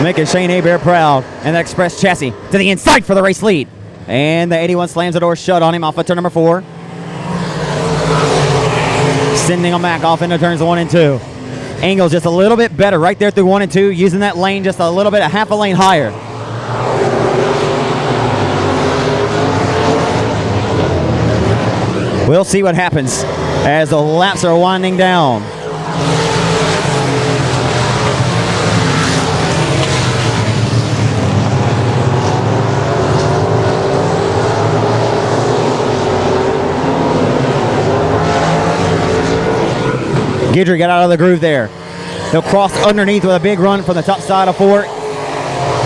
Making Shane Hebert proud. And the Express chassis to the inside for the race lead. And the 81 slams the door shut on him off of turn number 4. Sending him back off into turns 1 and 2. Ingles just a little bit better right there through 1 and 2, using that lane just a little bit, a half a lane higher. We'll see what happens as the laps are winding down. Guidry got out of the groove there. He'll cross underneath with a big run from the top side of 4.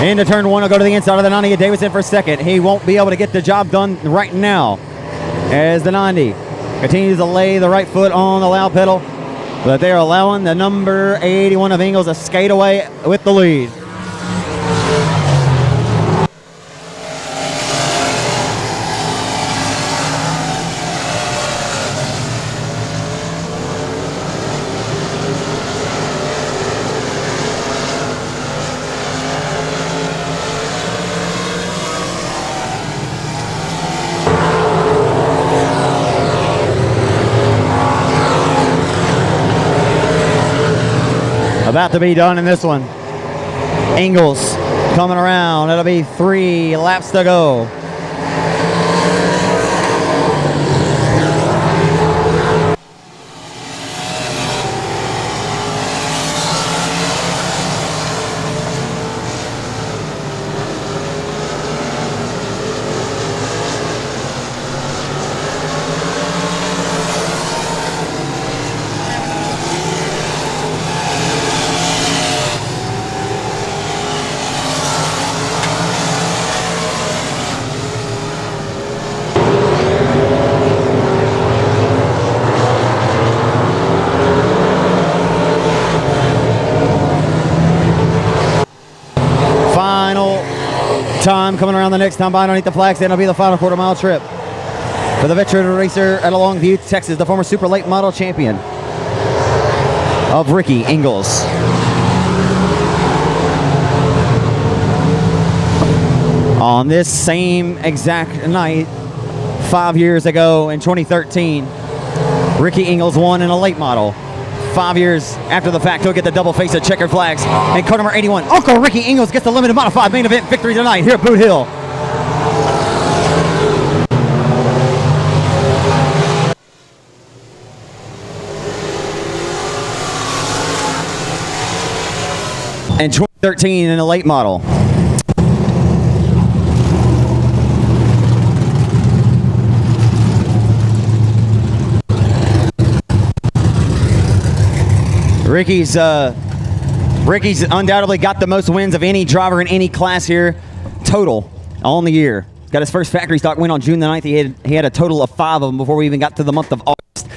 Into turn 1, he'll go to the inside of the 90. Davidson for second. He won't be able to get the job done right now as the 90 continues to lay the right foot on the loud pedal, but they're allowing the number 81 of Ingles to skate away with the lead. About to be done in this one. Ingles coming around. It'll be 3 laps to go. Time coming around the next time by underneath the flag stand. It'll be the final quarter-mile trip for the veteran racer at Longview, Texas, the former super late model champion of Ricky Ingles. On this same exact night, 5 years ago in 2013, Ricky Ingles won in a late model 5 years after the fact, he'll get the double face of checkered flags. And car number 81, Uncle Ricky Ingles gets the limited modified main event victory tonight here at Boot Hill. And 2013 in a late model. Ricky's undoubtedly got the most wins of any driver in any class here, total on the year. Got his first factory stock win on June the 9th. He had a total of 5 of them before we even got to the month of August.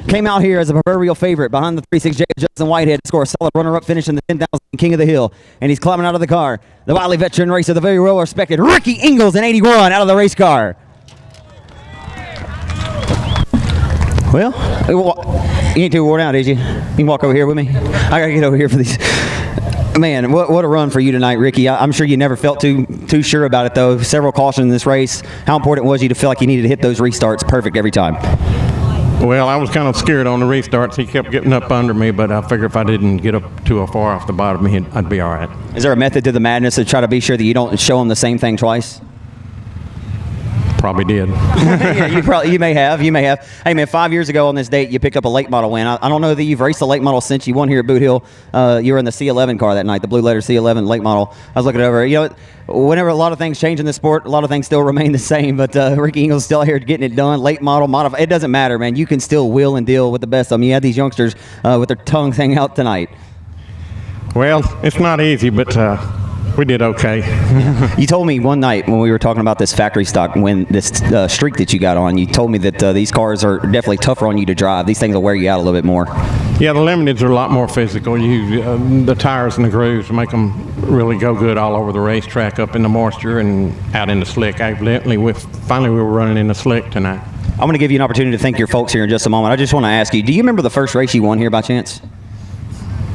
Came out here as a proverbial favorite behind the 36J Justin Whitehead to score a solid runner-up finish in the 10,000 King of the Hill. And he's climbing out of the car. The wily veteran racer, the very well-respected Ricky Ingles in 81 out of the race car. Well, you ain't too worn out, is you? You can walk over here with me. I gotta get over here for these. Man, what a run for you tonight, Ricky. I'm sure you never felt too sure about it, though. Several cautions in this race. How important was you to feel like you needed to hit those restarts perfect every time? Well, I was kind of scared on the restarts. He kept getting up under me, but I figured if I didn't get up too far off the bottom, I'd be all right. Is there a method to the madness to try to be sure that you don't show him the same thing twice? Probably did. Yeah, you may have. Hey man, 5 years ago on this date, you picked up a late model win. I don't know that you've raced a late model since you won here at Boot Hill. You were in the C11 car that night, the blue letter C11 late model. I was looking over. You know, whenever a lot of things change in the sport, a lot of things still remain the same. But Ricky Ingles still here getting it done. Late model, modified. It doesn't matter, man. You can still wheel and deal with the best of them. You had these youngsters with their tongues hanging out tonight. Well, it's not easy, but we did okay. You told me one night when we were talking about this factory stock when this streak that you got on, you told me that these cars are definitely tougher on you to drive. These things will wear you out a little bit more. Yeah, the limiteds are a lot more physical. The tires and the grooves make them really go good all over the racetrack, up in the moisture and out in the slick. Finally, we were running in the slick tonight. I'm going to give you an opportunity to thank your folks here in just a moment. I just want to ask you, do you remember the first race you won here by chance?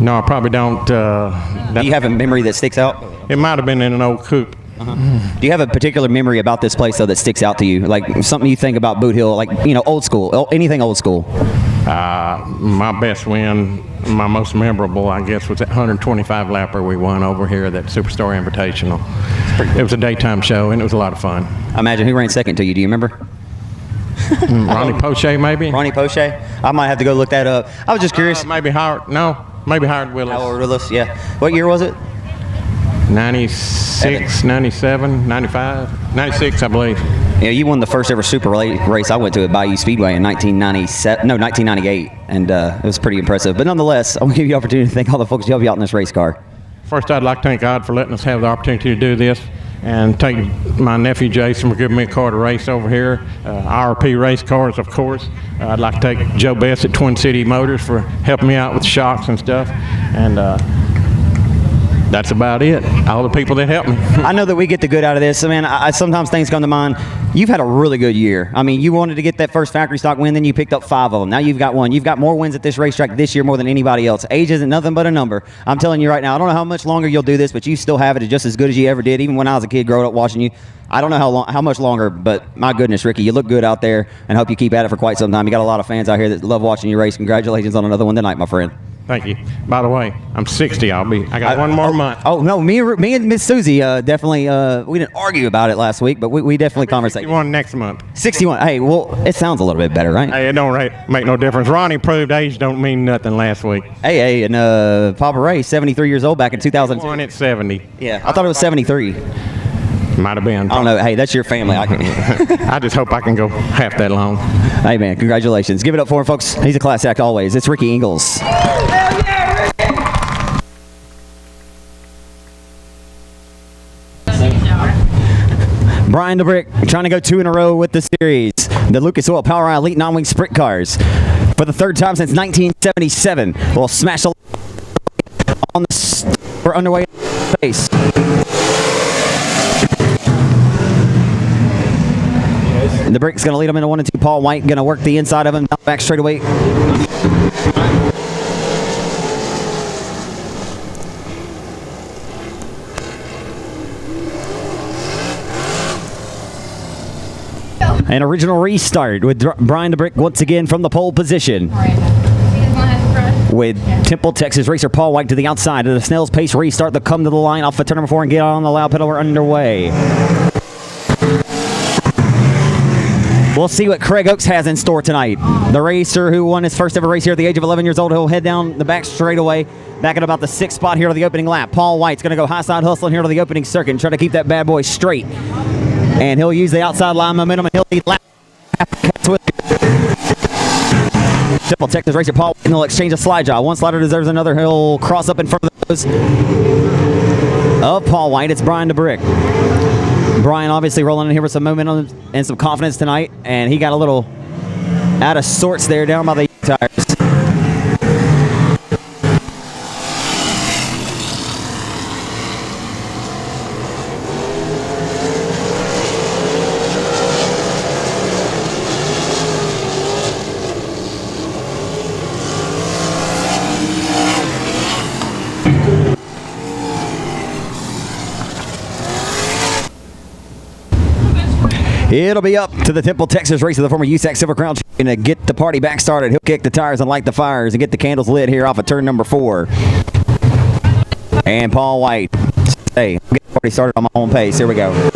No, I probably don't. Do you have a memory that sticks out? It might have been in an old coupe. Do you have a particular memory about this place, though, that sticks out to you? Like something you think about Boot Hill, like, old school, anything old school? My best win, my most memorable, I guess, was that 125 lapper we won over here, that Superstar Invitational. It was a daytime show, and it was a lot of fun. I imagine who ran second to you. Do you remember? Ronnie Poche, maybe? Ronnie Poche? I might have to go look that up. I was just curious. Maybe Howard Willis. Howard Willis, yeah. What year was it? 96, 97, 95, 96, I believe. Yeah, you won the first ever super race I went to at Bayou Speedway in 1998, and it was pretty impressive. But nonetheless, I'm going to give you the opportunity to thank all the folks who helped you out in this race car. First, I'd like to thank God for letting us have the opportunity to do this, and thank my nephew Jason for giving me a car to race over here. IRP race cars, of course. I'd like to thank Joe Best at Twin City Motors for helping me out with shocks and stuff. And that's about it. All the people that helped me. I know that we get the good out of this. I mean, sometimes things come to mind. You've had a really good year. I mean, you wanted to get that first factory stock win, then you picked up 5 of them. Now you've got one. You've got more wins at this racetrack this year more than anybody else. Age isn't nothing but a number. I'm telling you right now, I don't know how much longer you'll do this, but you still have it just as good as you ever did. Even when I was a kid growing up watching you, I don't know how much longer, but my goodness, Ricky, you look good out there, and hope you keep at it for quite some time. You got a lot of fans out here that love watching you race. Congratulations on another one tonight, my friend. Thank you. By the way, I'm 60. I got one more month. Oh no, me and Miss Susie definitely. We didn't argue about it last week, but we definitely conversated. 61 next month. 61. Hey, well, it sounds a little bit better, right? Hey, it don't make no difference. Ronnie proved age don't mean nothing last week. Hey, and Papa Ray, 73 years old back in 2002. One at 70. Yeah, I thought it was 73. Might have been. I don't know. Hey, that's your family. I just hope I can go half that long. Hey, man, congratulations. Give it up for him, folks. He's a class act always. It's Ricky Ingles. Brian DeBrick trying to go 2 in a row with the series. The Lucas Oil Power Eye Elite Non-Wing Sprint Cars. For the 3rd time since 1977. We'll smash on the... We're underway in space. The Brick's going to lead him into 1 and 2. Paul White going to work the inside of him. Back straight away. An original restart with Brian DeBrick once again from the pole position. with Temple, Texas racer Paul White to the outside. At a snail's pace restart, they'll come to the line off of turn number 4 and get on the loud pedal. We're underway. We'll see what Craig Oakes has in store tonight. The racer who won his first ever race here at the age of 11 years old, he'll head down the back straightaway, back at about the 6th spot here to the opening lap. Paul White's going to go high side hustling here to the opening circuit and try to keep that bad boy straight. And he'll use the outside line momentum and he'll lead lap. Temple, Texas racer Paul White, and they'll exchange a slide job. One slider deserves another. He'll cross up in front of those of Paul White. It's Brian DeBrick. Brian obviously rolling in here with some momentum and some confidence tonight, and he got a little out of sorts there down by the tires. It'll be up to the Temple, Texas racer, the former USAC Silver Crown champion, to get the party back started. He'll kick the tires and light the fires and get the candles lit here off of turn number 4. And Paul White, hey, I'll get the party started on my own pace. Here we go.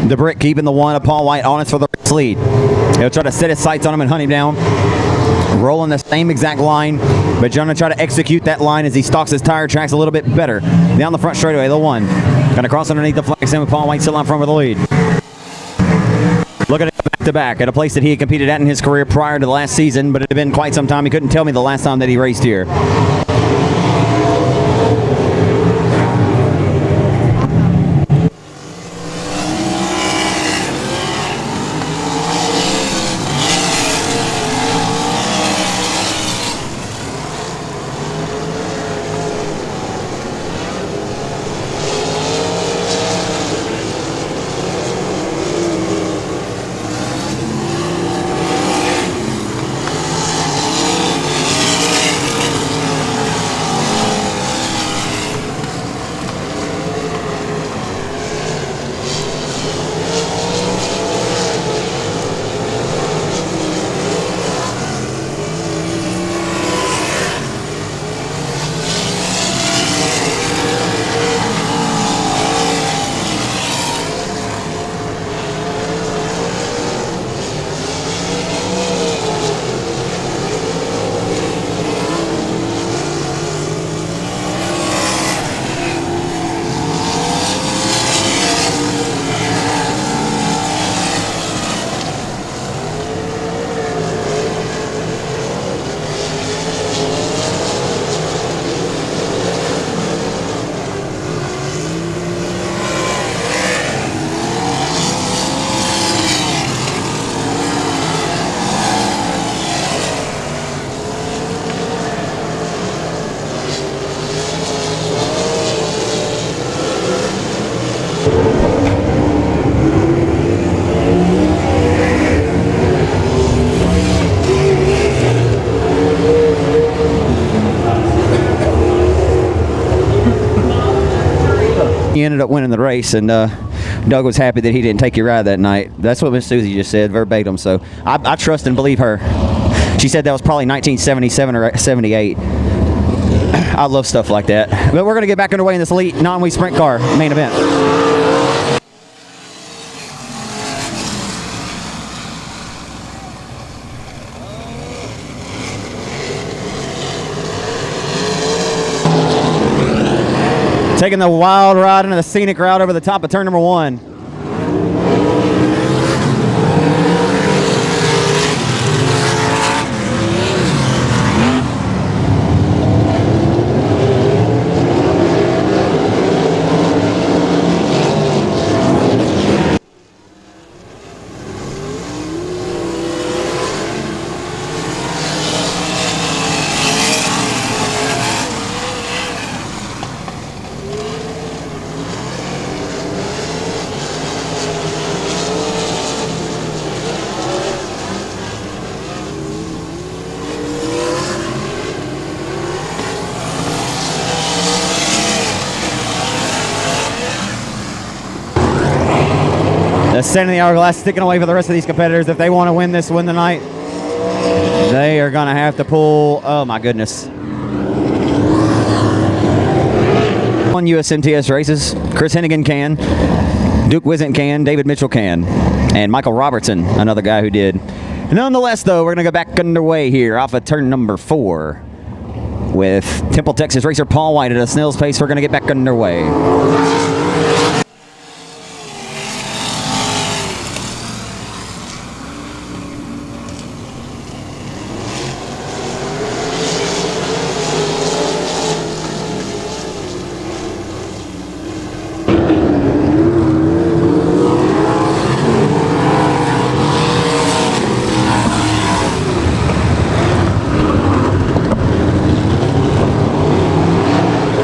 DeBrick keeping the one of Paul White honest for the lead. He'll try to set his sights on him and hunt him down. Rolling the same exact line, but John will try to execute that line as he stalks his tire tracks a little bit better. Down the front straightaway, the one. Gonna cross underneath the flag stand with Paul White still on front with the lead. Looking at back to back at a place that he had competed at in his career prior to the last season, but it had been quite some time. He couldn't tell me the last time that he raced here. He ended up winning the race, and Doug was happy that he didn't take your ride that night. That's what Miss Susie just said, verbatim, so I trust and believe her. She said that was probably 1977 or 78. I love stuff like that. But we're going to get back underway in this elite non-wheel sprint car main event. Taking the wild ride into the scenic route over the top of turn number 1. Ascending the hourglass, sticking away for the rest of these competitors. If they want to win tonight, they are going to have to pull, oh my goodness. One USMTS races, Chris Hennigan can, Duke Wizant can, David Mitchell can, and Michael Robertson, another guy who did. Nonetheless, though, we're going to go back underway here off of turn number 4 with Temple, Texas racer Paul Wyatt at a snail's pace. We're going to get back underway.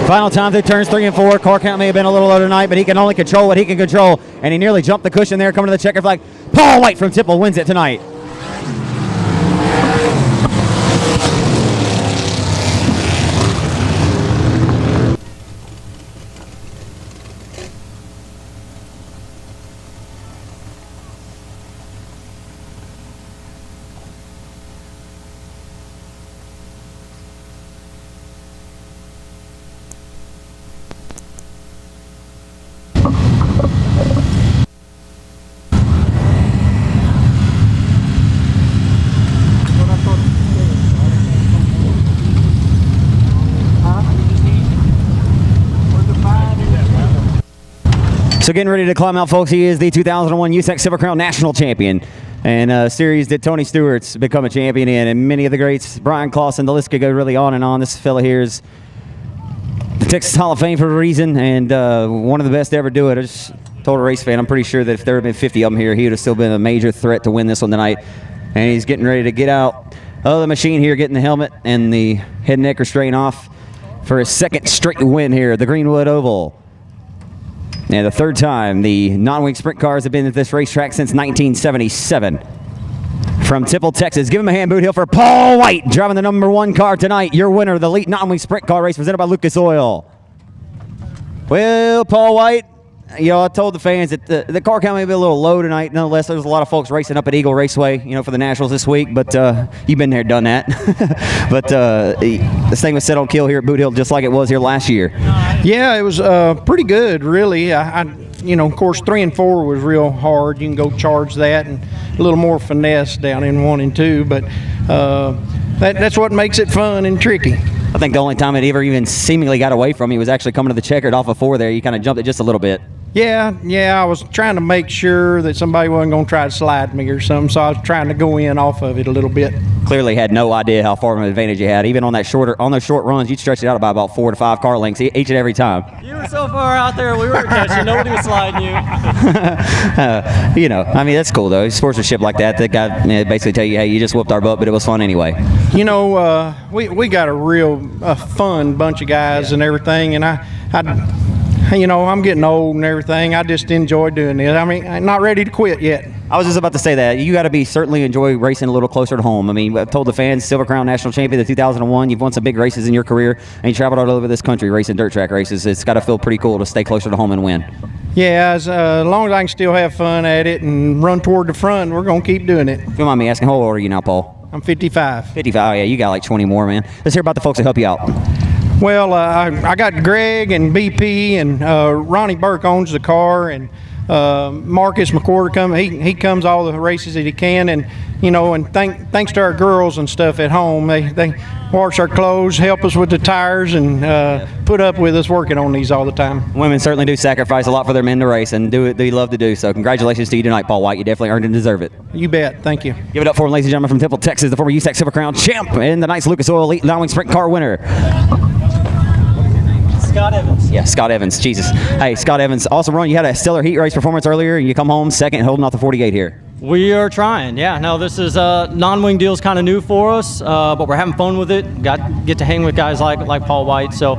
Final time through turns 3 and 4. Car count may have been a little low tonight, but he can only control what he can control. And he nearly jumped the cushion there coming to the checker flag. Paul Wyatt from Temple wins it tonight. So getting ready to climb out, folks. He is the 2001 USAC Silver Crown National Champion. And a series that Tony Stewart's become a champion in. And many of the greats, Brian Clausen, the list could go really on and on. This fella here is the Texas Hall of Fame for a reason, and one of the best to ever do it. I just told a race fan, I'm pretty sure that if there had been 50 of them here, he would have still been a major threat to win this one tonight. And he's getting ready to get out of the machine here, getting the helmet and the head and neck restraint off for his second straight win here at the Greenwood Oval. And the third time the non-wing sprint cars have been at this racetrack since 1977. From Temple, Texas, give him a hand, Boothill, for Paul Wyatt, driving the number 1 car tonight. Your winner of the elite non-wing sprint car race presented by Lucas Oil. Well, Paul Wyatt, you know, I told the fans that the car count may be a little low tonight. Nonetheless, there's a lot of folks racing up at Eagle Raceway, you know, for the Nationals this week. But you've been there, done that. But this thing was set on kill here at Boothill just like it was here last year. Yeah, it was pretty good, really. You know, of course, 3 and 4 was real hard. You can go charge that, and a little more finesse down in 1 and 2. But that's what makes it fun and tricky. I think the only time it ever even seemingly got away from you was actually coming to the checkered off of 4 there. You kind of jumped it just a little bit. Yeah, I was trying to make sure that somebody wasn't going to try to slide me or something, so I was trying to go in off of it a little bit. Clearly had no idea how far of an advantage you had. Even on those short runs, you'd stretch it out by about 4 to 5 car lengths each and every time. You were so far out there, we weren't catching. Nobody was sliding you. You know, I mean, that's cool, though. Sportsmanship like that guy basically tell you, hey, you just whooped our butt, but it was fun anyway. You know, we got a real fun bunch of guys and everything, and I you know, I'm getting old and everything. I just enjoy doing it. I mean, I'm not ready to quit yet. I was just about to say that. You got to be certainly enjoy racing a little closer to home. I mean, I've told the fans, Silver Crown National Champion, the 2001. You've won some big races in your career, and you traveled all over this country racing dirt track races. It's got to feel pretty cool to stay closer to home and win. Yeah, as long as I can still have fun at it and run toward the front, we're going to keep doing it. If you don't mind me asking, how old are you now, Paul? I'm 55. 55, yeah, you got like 20 more, man. Let's hear about the folks that help you out. Well, I got Greg and BP, and Ronnie Burke owns the car, and Marcus McCord he comes all the races that he can, and you know, and thanks to our girls and stuff at home, they wash our clothes, help us with the tires, and put up with us working on these all the time. Women certainly do sacrifice a lot for their men to race, and do it they love to do. So congratulations to you tonight, Paul Wyatt. You definitely earned and deserve it. You bet. Thank you. Give it up for him, ladies and gentlemen, from Temple, Texas, the former USAC Silver Crown champ and the nice Lucas Oil Elite non-wing sprint car winner. Scott Evans. Yeah, Scott Evans. Jesus. Hey, Scott Evans, awesome run. You had a stellar heat race performance earlier, and you come home second, holding off the 48 here. We are trying. Yeah, no, this is non-wing deal's kind of new for us, but we're having fun with it. Get to hang with guys like Paul Wyatt, so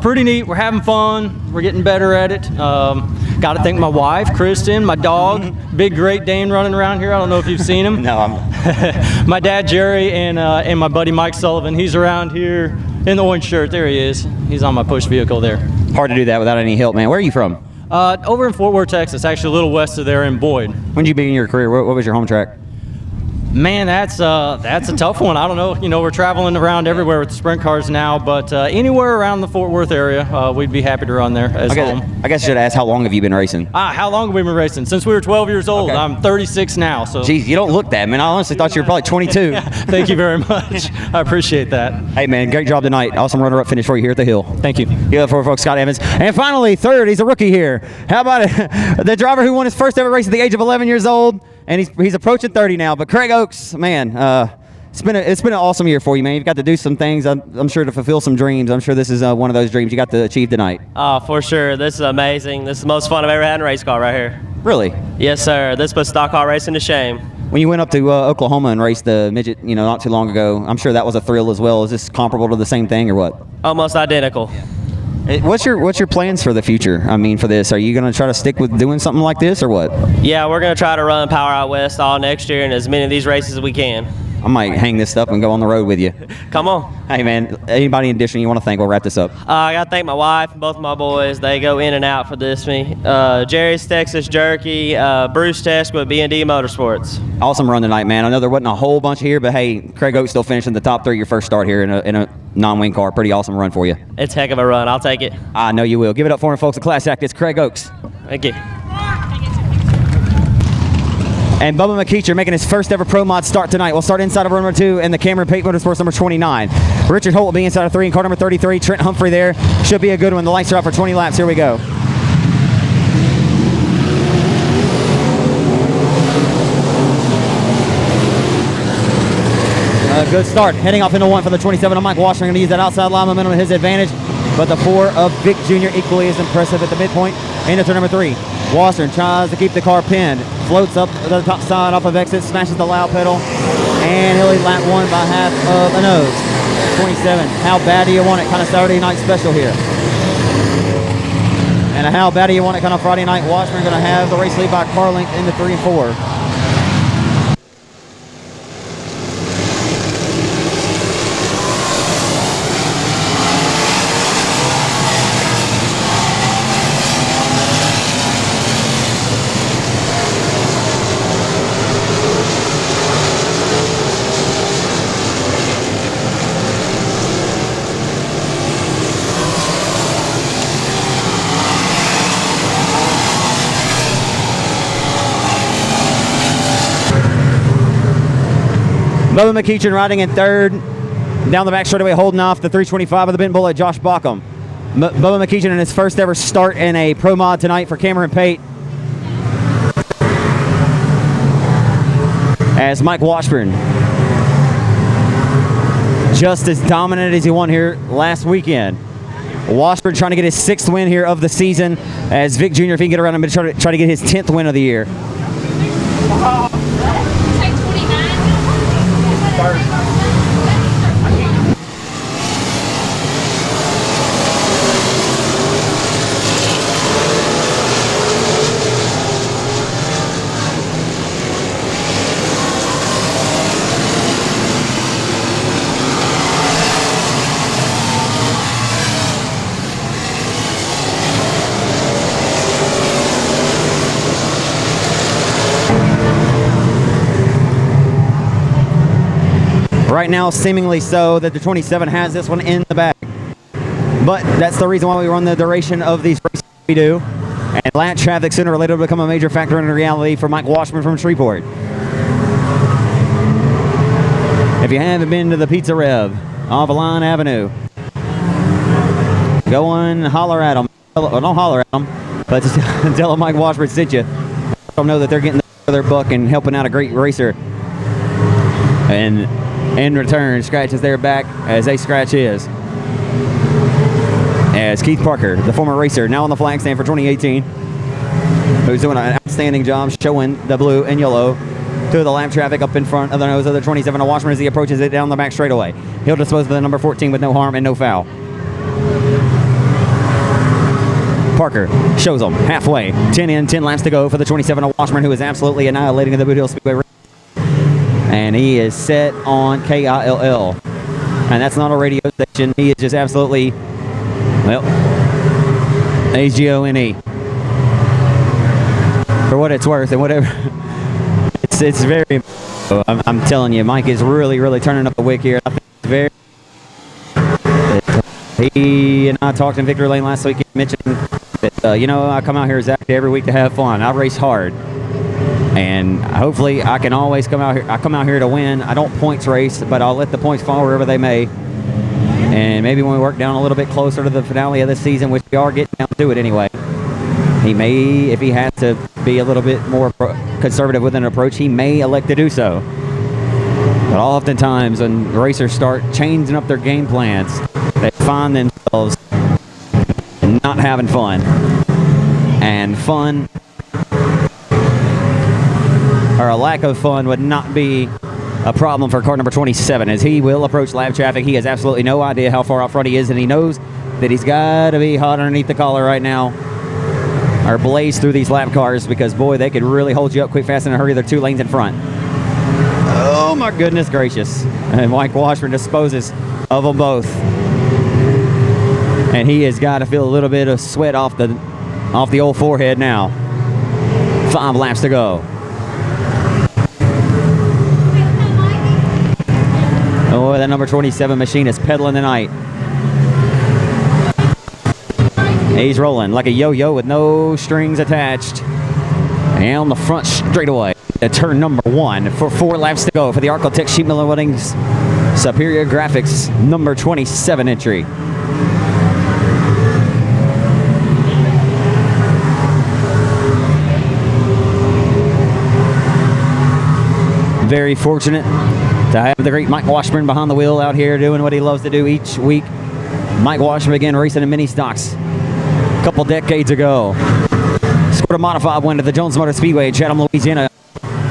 pretty neat. We're having fun. We're getting better at it. Got to thank my wife, Kristen, my dog, big Great Dane running around here. I don't know if you've seen him. No, I'm. My dad Jerry and my buddy Mike Sullivan. He's around here in the orange shirt. There he is. He's on my push vehicle there. Hard to do that without any help, man. Where are you from? Over in Fort Worth, Texas, actually a little west of there in Boyd. When did you begin your career? What was your home track? Man, that's a tough one. I don't know. You know, we're traveling around everywhere with the sprint cars now, but anywhere around the Fort Worth area, we'd be happy to run there as home. I guess I should ask, how long have you been racing? How long have we been racing? Since we were 12 years old. Okay. I'm 36 now. So. Jeez, you don't look that, man. I honestly thought you were probably 22. Thank you very much. I appreciate that. Hey, man, great job tonight. Awesome runner-up finish for you here at the Hill. Thank you. Give it up for folks, Scott Evans. And finally, third, he's a rookie here. How about it? The driver who won his first ever race at the age of 11 years old, and he's approaching 30 now. But Craig Oaks, man, it's been an awesome year for you, man. You've got to do some things, I'm sure, to fulfill some dreams. I'm sure this is one of those dreams you got to achieve tonight. Oh, for sure. This is amazing. This is the most fun I've ever had in a race car right here. Really? Yes, sir. This puts stock car racing to shame. When you went up to Oklahoma and raced the midget, not too long ago, I'm sure that was a thrill as well. Is this comparable to the same thing or what? Almost identical. What's your plans for the future? I mean, for this, are you going to try to stick with doing something like this or what? Yeah, we're going to try to run Power Out West all next year and as many of these races as we can. I might hang this up and go on the road with you. Come on. Hey, man, anybody in addition you want to thank? We'll wrap this up. I got to thank my wife and both of my boys. They go in and out for this me. Jerry's Texas Jerky, Bruce Tesk with B&D Motorsports. Awesome run tonight, man. I know there wasn't a whole bunch here, but hey, Craig Oaks still finishing the top 3 your first start here in a non-wing car. Pretty awesome run for you. It's a heck of a run. I'll take it. I know you will. Give it up for him, folks. The Class Act. It's Craig Oaks. Thank you. And Bubba McKeecher making his first ever Pro Mod start tonight. We'll start inside of run number 2 and the Cameron Pate Motorsports number 29. Richard Holt will be inside of 3 in car number 33. Trent Humphrey there. Should be a good one. The lights are out for 20 laps. Here we go. Good start. Heading off into 1 for the 27 of Mike Washburn. Going to use that outside line momentum to his advantage. But the 4 of Vic Jr. equally as impressive at the midpoint. Into turn number 3. Washburn tries to keep the car pinned. Floats up the top side off of exit. Smashes the loud pedal. And he'll lead lap 1 by half of a nose. 27. How bad do you want it? Kind of Saturday night special here. And a how bad do you want it? Kind of Friday night. Washburn going to have the race lead by car length into 3 and 4. Bubba McKeecher riding in 3rd. Down the back straightaway, holding off the 325 of the Bent Bullet, Josh Bockham. Bubba McKeecher in his first ever start in a Pro Mod tonight for Cameron Pate. As Mike Washburn, just as dominant as he won here last weekend. Washburn trying to get his 6th win here of the season, as Vic Jr., if he can get around him, try to get his 10th win of the year. Right now, seemingly so, that the 27 has this one in the bag. But that's the reason why we run the duration of these races we do. And lap traffic sooner or later will become a major factor in reality for Mike Washburn from Shreveport. If you haven't been to the Pizza Rev off Line Avenue, go and holler at them. Well, don't holler at them, but just tell them Mike Washburn sent you. Let them know that they're getting their buck and helping out a great racer. And in return, scratches their back as they scratch his. As Keith Parker, the former racer, now on the flag stand for 2018, who's doing an outstanding job showing the blue and yellow to the lap traffic up in front of the nose of the 27 of Washburn as he approaches it down the back straightaway. He'll dispose of the number 14 with no harm and no foul. Parker shows them halfway. 10 in, 10 laps to go for the 27 of Washburn, who is absolutely annihilating the Boothill Speedway. And he is set on KILL. And that's not a radio station. He is just absolutely, well, HGONE. for what it's worth and whatever. It's very. I'm telling you, Mike is really turning up the wick here. I think it's very. He and I talked in Victory Lane last week. He mentioned that I come out here exactly every week to have fun. I race hard, and hopefully I can always come out here. I come out here to win. I don't points race, but I'll let the points fall wherever they may. And maybe when we work down a little bit closer to the finale of this season, which we are getting down to it anyway, he may, if he has to be a little bit more conservative with an approach, he may elect to do so. But oftentimes when racers start changing up their game plans, they find themselves not having fun. And fun, or a lack of fun, would not be a problem for car number 27, as he will approach lap traffic. He has absolutely no idea how far out front he is, and he knows that he's got to be hot underneath the collar right now, or blaze through these lap cars, because boy, they could really hold you up quick, fast, in a hurry. They're 2 lanes in front. Oh my goodness gracious. And Mike Washburn disposes of them both. And he has got to feel a little bit of sweat off the old forehead now. 5 laps to go. Oh, that number 27 machine is pedaling tonight. He's rolling like a yo-yo with no strings attached. And on the front straightaway, at turn number 1 for 4 laps to go for the Arcotech Sheet Metal Weddings Superior Graphics number 27 entry. Very fortunate to have the great Mike Washburn behind the wheel out here doing what he loves to do each week. Mike Washburn began racing in mini stocks a couple decades ago. Scored a modified win at the Jones Motor Speedway in Chatham, Louisiana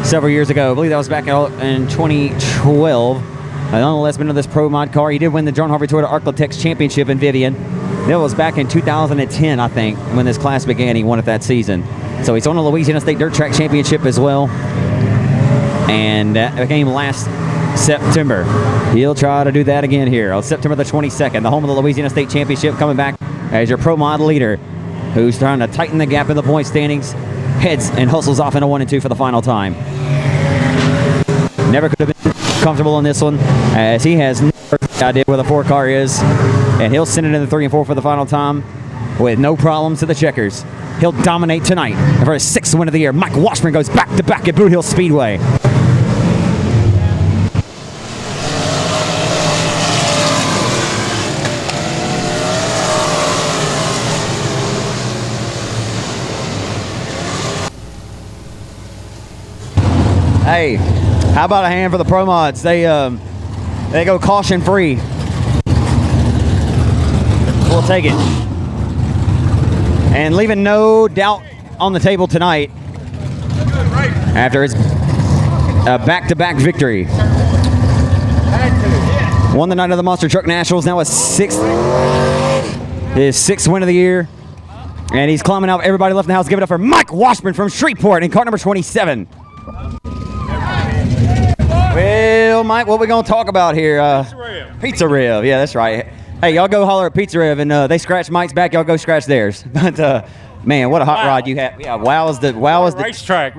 several years ago. I believe that was back in 2012. Nonetheless, been in this Pro Mod car. He did win the John Harvey Toyota Arclitex Championship in Vivian. That was back in 2010, I think, when this class began. He won it that season. So he's on the Louisiana State Dirt Track Championship as well. And that came last September. He'll try to do that again here on September the 22nd, the home of the Louisiana State Championship, coming back as your Pro Mod leader, who's trying to tighten the gap in the point standings, heads and hustles off into 1 and 2 for the final time. Never could have been comfortable in this one, as he has no idea where the 4 car is, and he'll send it in the 3 and 4 for the final time with no problems to the checkers. He'll dominate tonight for his 6th win of the year. Mike Washburn goes back-to-back at Boothill Speedway. Hey, how about a hand for the Pro Mods? They go caution free. We'll take it. And leaving no doubt on the table tonight after his back-to-back victory. Won the night of the Monster Truck Nationals, now his 6th win of the year. And he's climbing out. Everybody left in the house, give it up for Mike Washburn from Shreveport in car number 27. Well, Mike, what we gonna talk about here? Pizza Rev. Pizza Rev, yeah, that's right. Hey, y'all go holler at Pizza Rev, and they scratch Mike's back. Y'all go scratch theirs. But man, what a hot rod you have! Yeah, wow is the racetrack,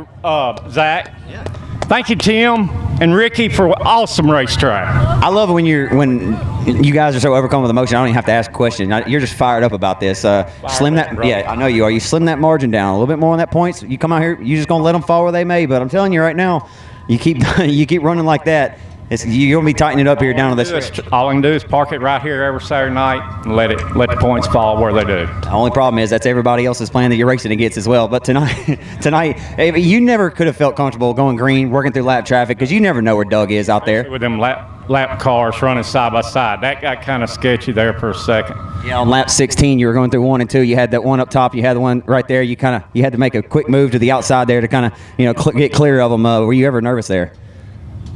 Zach. Yeah. Thank you, Tim and Ricky, for an awesome racetrack. I love it when you guys are so overcome with emotion. I don't even have to ask a question. You're just fired up about this. Slim that, yeah, I know you are. You slim that margin down a little bit more on that points. You come out here, you just gonna let them fall where they may. But I'm telling you right now. You keep running like that, you're gonna be tightening it up here down to this stretch. All I can do is park it right here every Saturday night and let the points fall where they do. The only problem is that's everybody else's plan that you're racing against as well. But tonight, you never could have felt comfortable going green, working through lap traffic, because you never know where Doug is out there. With them lap cars running side by side, that got kind of sketchy there for a second. Yeah, on lap 16, you were going through 1 and 2. You had that one up top. You had the one right there. You had to make a quick move to the outside there to kind of get clear of them. Were you ever nervous there?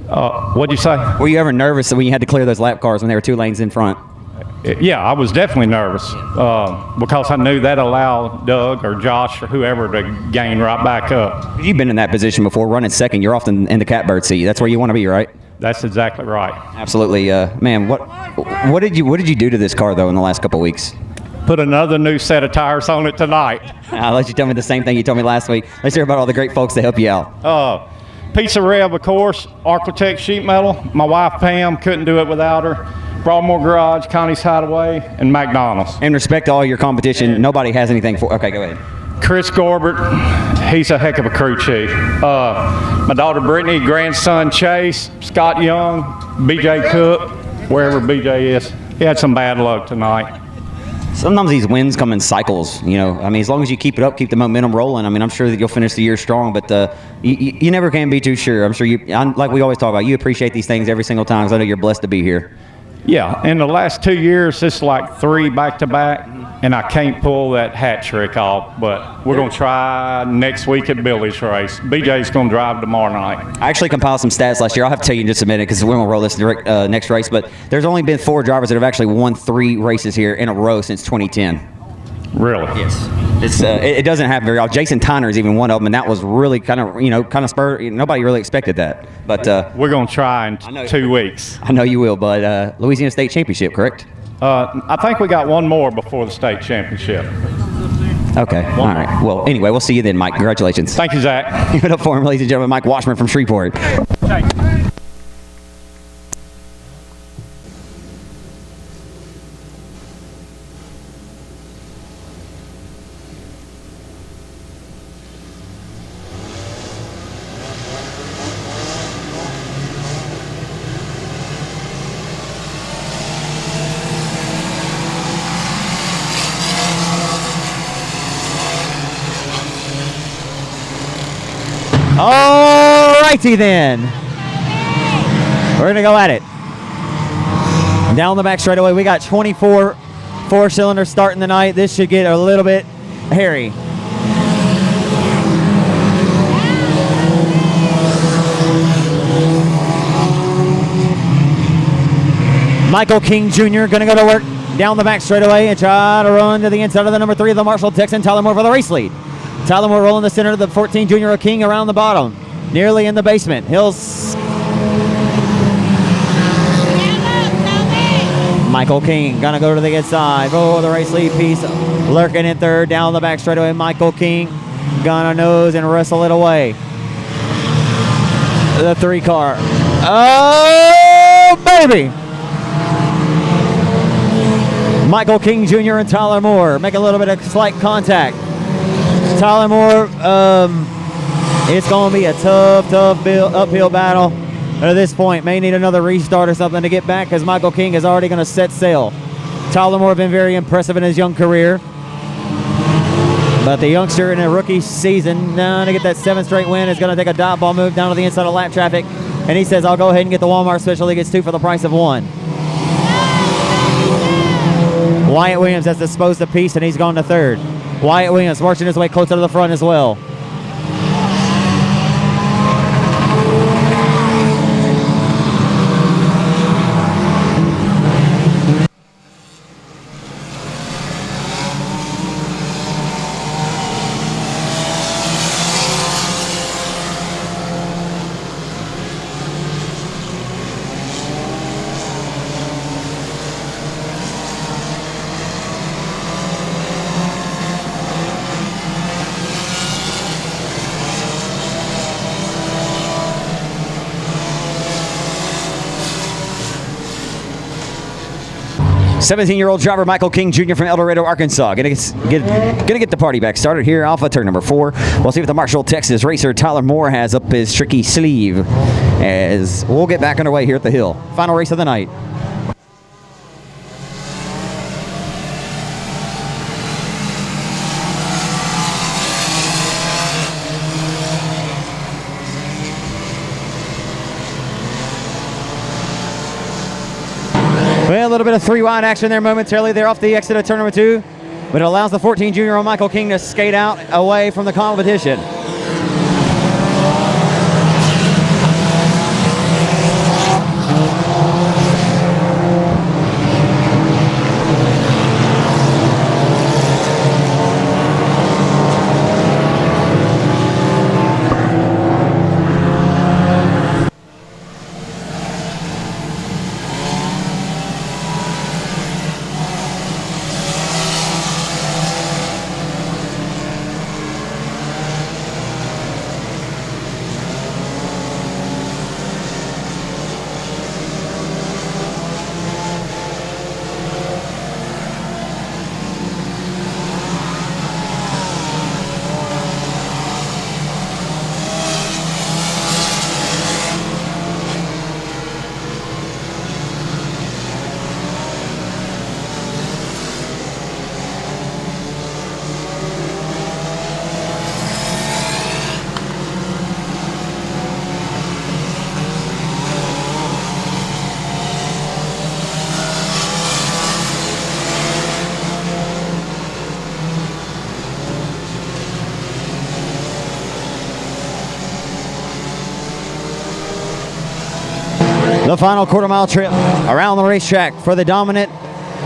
What'd you say? Were you ever nervous when you had to clear those lap cars when they were 2 lanes in front? Yeah, I was definitely nervous because I knew that allowed Doug or Josh or whoever to gain right back up. You've been in that position before, running second. You're often in the catbird seat. That's where you want to be, right? That's exactly right. Absolutely, man. What did you do to this car though in the last couple of weeks? put another new set of tires on it tonight. I'll let you tell me the same thing you told me last week. Let's hear about all the great folks that help you out. Pizza Rev, of course, Architect Sheet Metal. My wife Pam, couldn't do it without her. Broadmoor Garage, Connie's Hideaway, and McDonald's. In respect to all your competition, nobody has anything for. Okay, go ahead. Chris Gorbert, he's a heck of a crew chief. My daughter Brittany, grandson Chase, Scott Young, BJ Cook, wherever BJ is. He had some bad luck tonight. Sometimes these wins come in cycles, you know. I mean, as long as you keep it up, keep the momentum rolling. I mean, I'm sure that you'll finish the year strong, but you never can be too sure. I'm sure like we always talk about, you appreciate these things every single time because I know you're blessed to be here. Yeah, in the last 2 years, it's like 3 back-to-back, and I can't pull that hat trick off, but we're going to try next week at Billy's race. BJ's going to drive tomorrow night. I actually compiled some stats last year. I'll have to tell you in just a minute because we're going to roll this next race, but there's only been 4 drivers that have actually won 3 races here in a row since 2010. Really? Yes. It doesn't happen very often. Jason Tyner is even one of them, and that was really kind of spurred. Nobody really expected that. But we're going to try in 2 weeks. I know you will, but Louisiana State Championship, correct? I think we got one more before the state championship. Okay. All right. Well, anyway, we'll see you then, Mike. Congratulations. Thank you, Zach. Give it up for him, ladies and gentlemen. Mike Washburn from Shreveport. All righty then. We're going to go at it. Down the back straightaway, we got 24 4-cylinders starting the night. This should get a little bit hairy. Michael King Jr. going to go to work down the back straightaway and try to run to the inside of the number 3 of the Marshall Texan, Tyler Moore, for the race lead. Tyler Moore rolling the center of the 14 Junior King around the bottom, nearly in the basement. Michael King gonna go to the inside. Oh, the race lead piece lurking in third down the back straightaway. Michael King gonna nose and wrestle it away. The 3 car. Oh, baby! Michael King Jr. and Tyler Moore make a little bit of slight contact. Tyler Moore, it's going to be a tough uphill battle at this point. May need another restart or something to get back because Michael King is already going to set sail. Tyler Moore has been very impressive in his young career. But the youngster in a rookie season to get that 7th straight win is going to take a dot ball move down to the inside of lap traffic. And he says, I'll go ahead and get the Walmart special. He gets 2 for the price of 1. Wyatt Williams has disposed of piece and he's gone to 3rd. Wyatt Williams marching his way closer to the front as well. "17-year-old driver Michael King Jr. from El Dorado, Arkansas. Gonna get the party back started here off of turn number 4. We'll see what the Marshall, Texas racer Tyler Moore has up his tricky sleeve as we'll get back underway here at the hill. Final race of the night. Well, a little bit of 3-wide action there momentarily. They're off the exit of turn number 2, but it allows the 14 junior Michael King to skate out away from the competition. The final quarter-mile trip around the racetrack for the dominant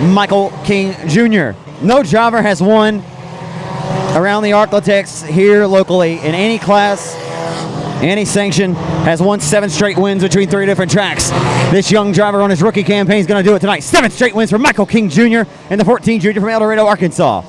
Michael King Jr. No driver has won around the Arklatex here locally in any class, any sanction, has won 7 straight wins between 3 different tracks. This young driver on his rookie campaign is going to do it tonight. 7 straight wins for Michael King Jr. and the 14 junior from El Dorado, Arkansas.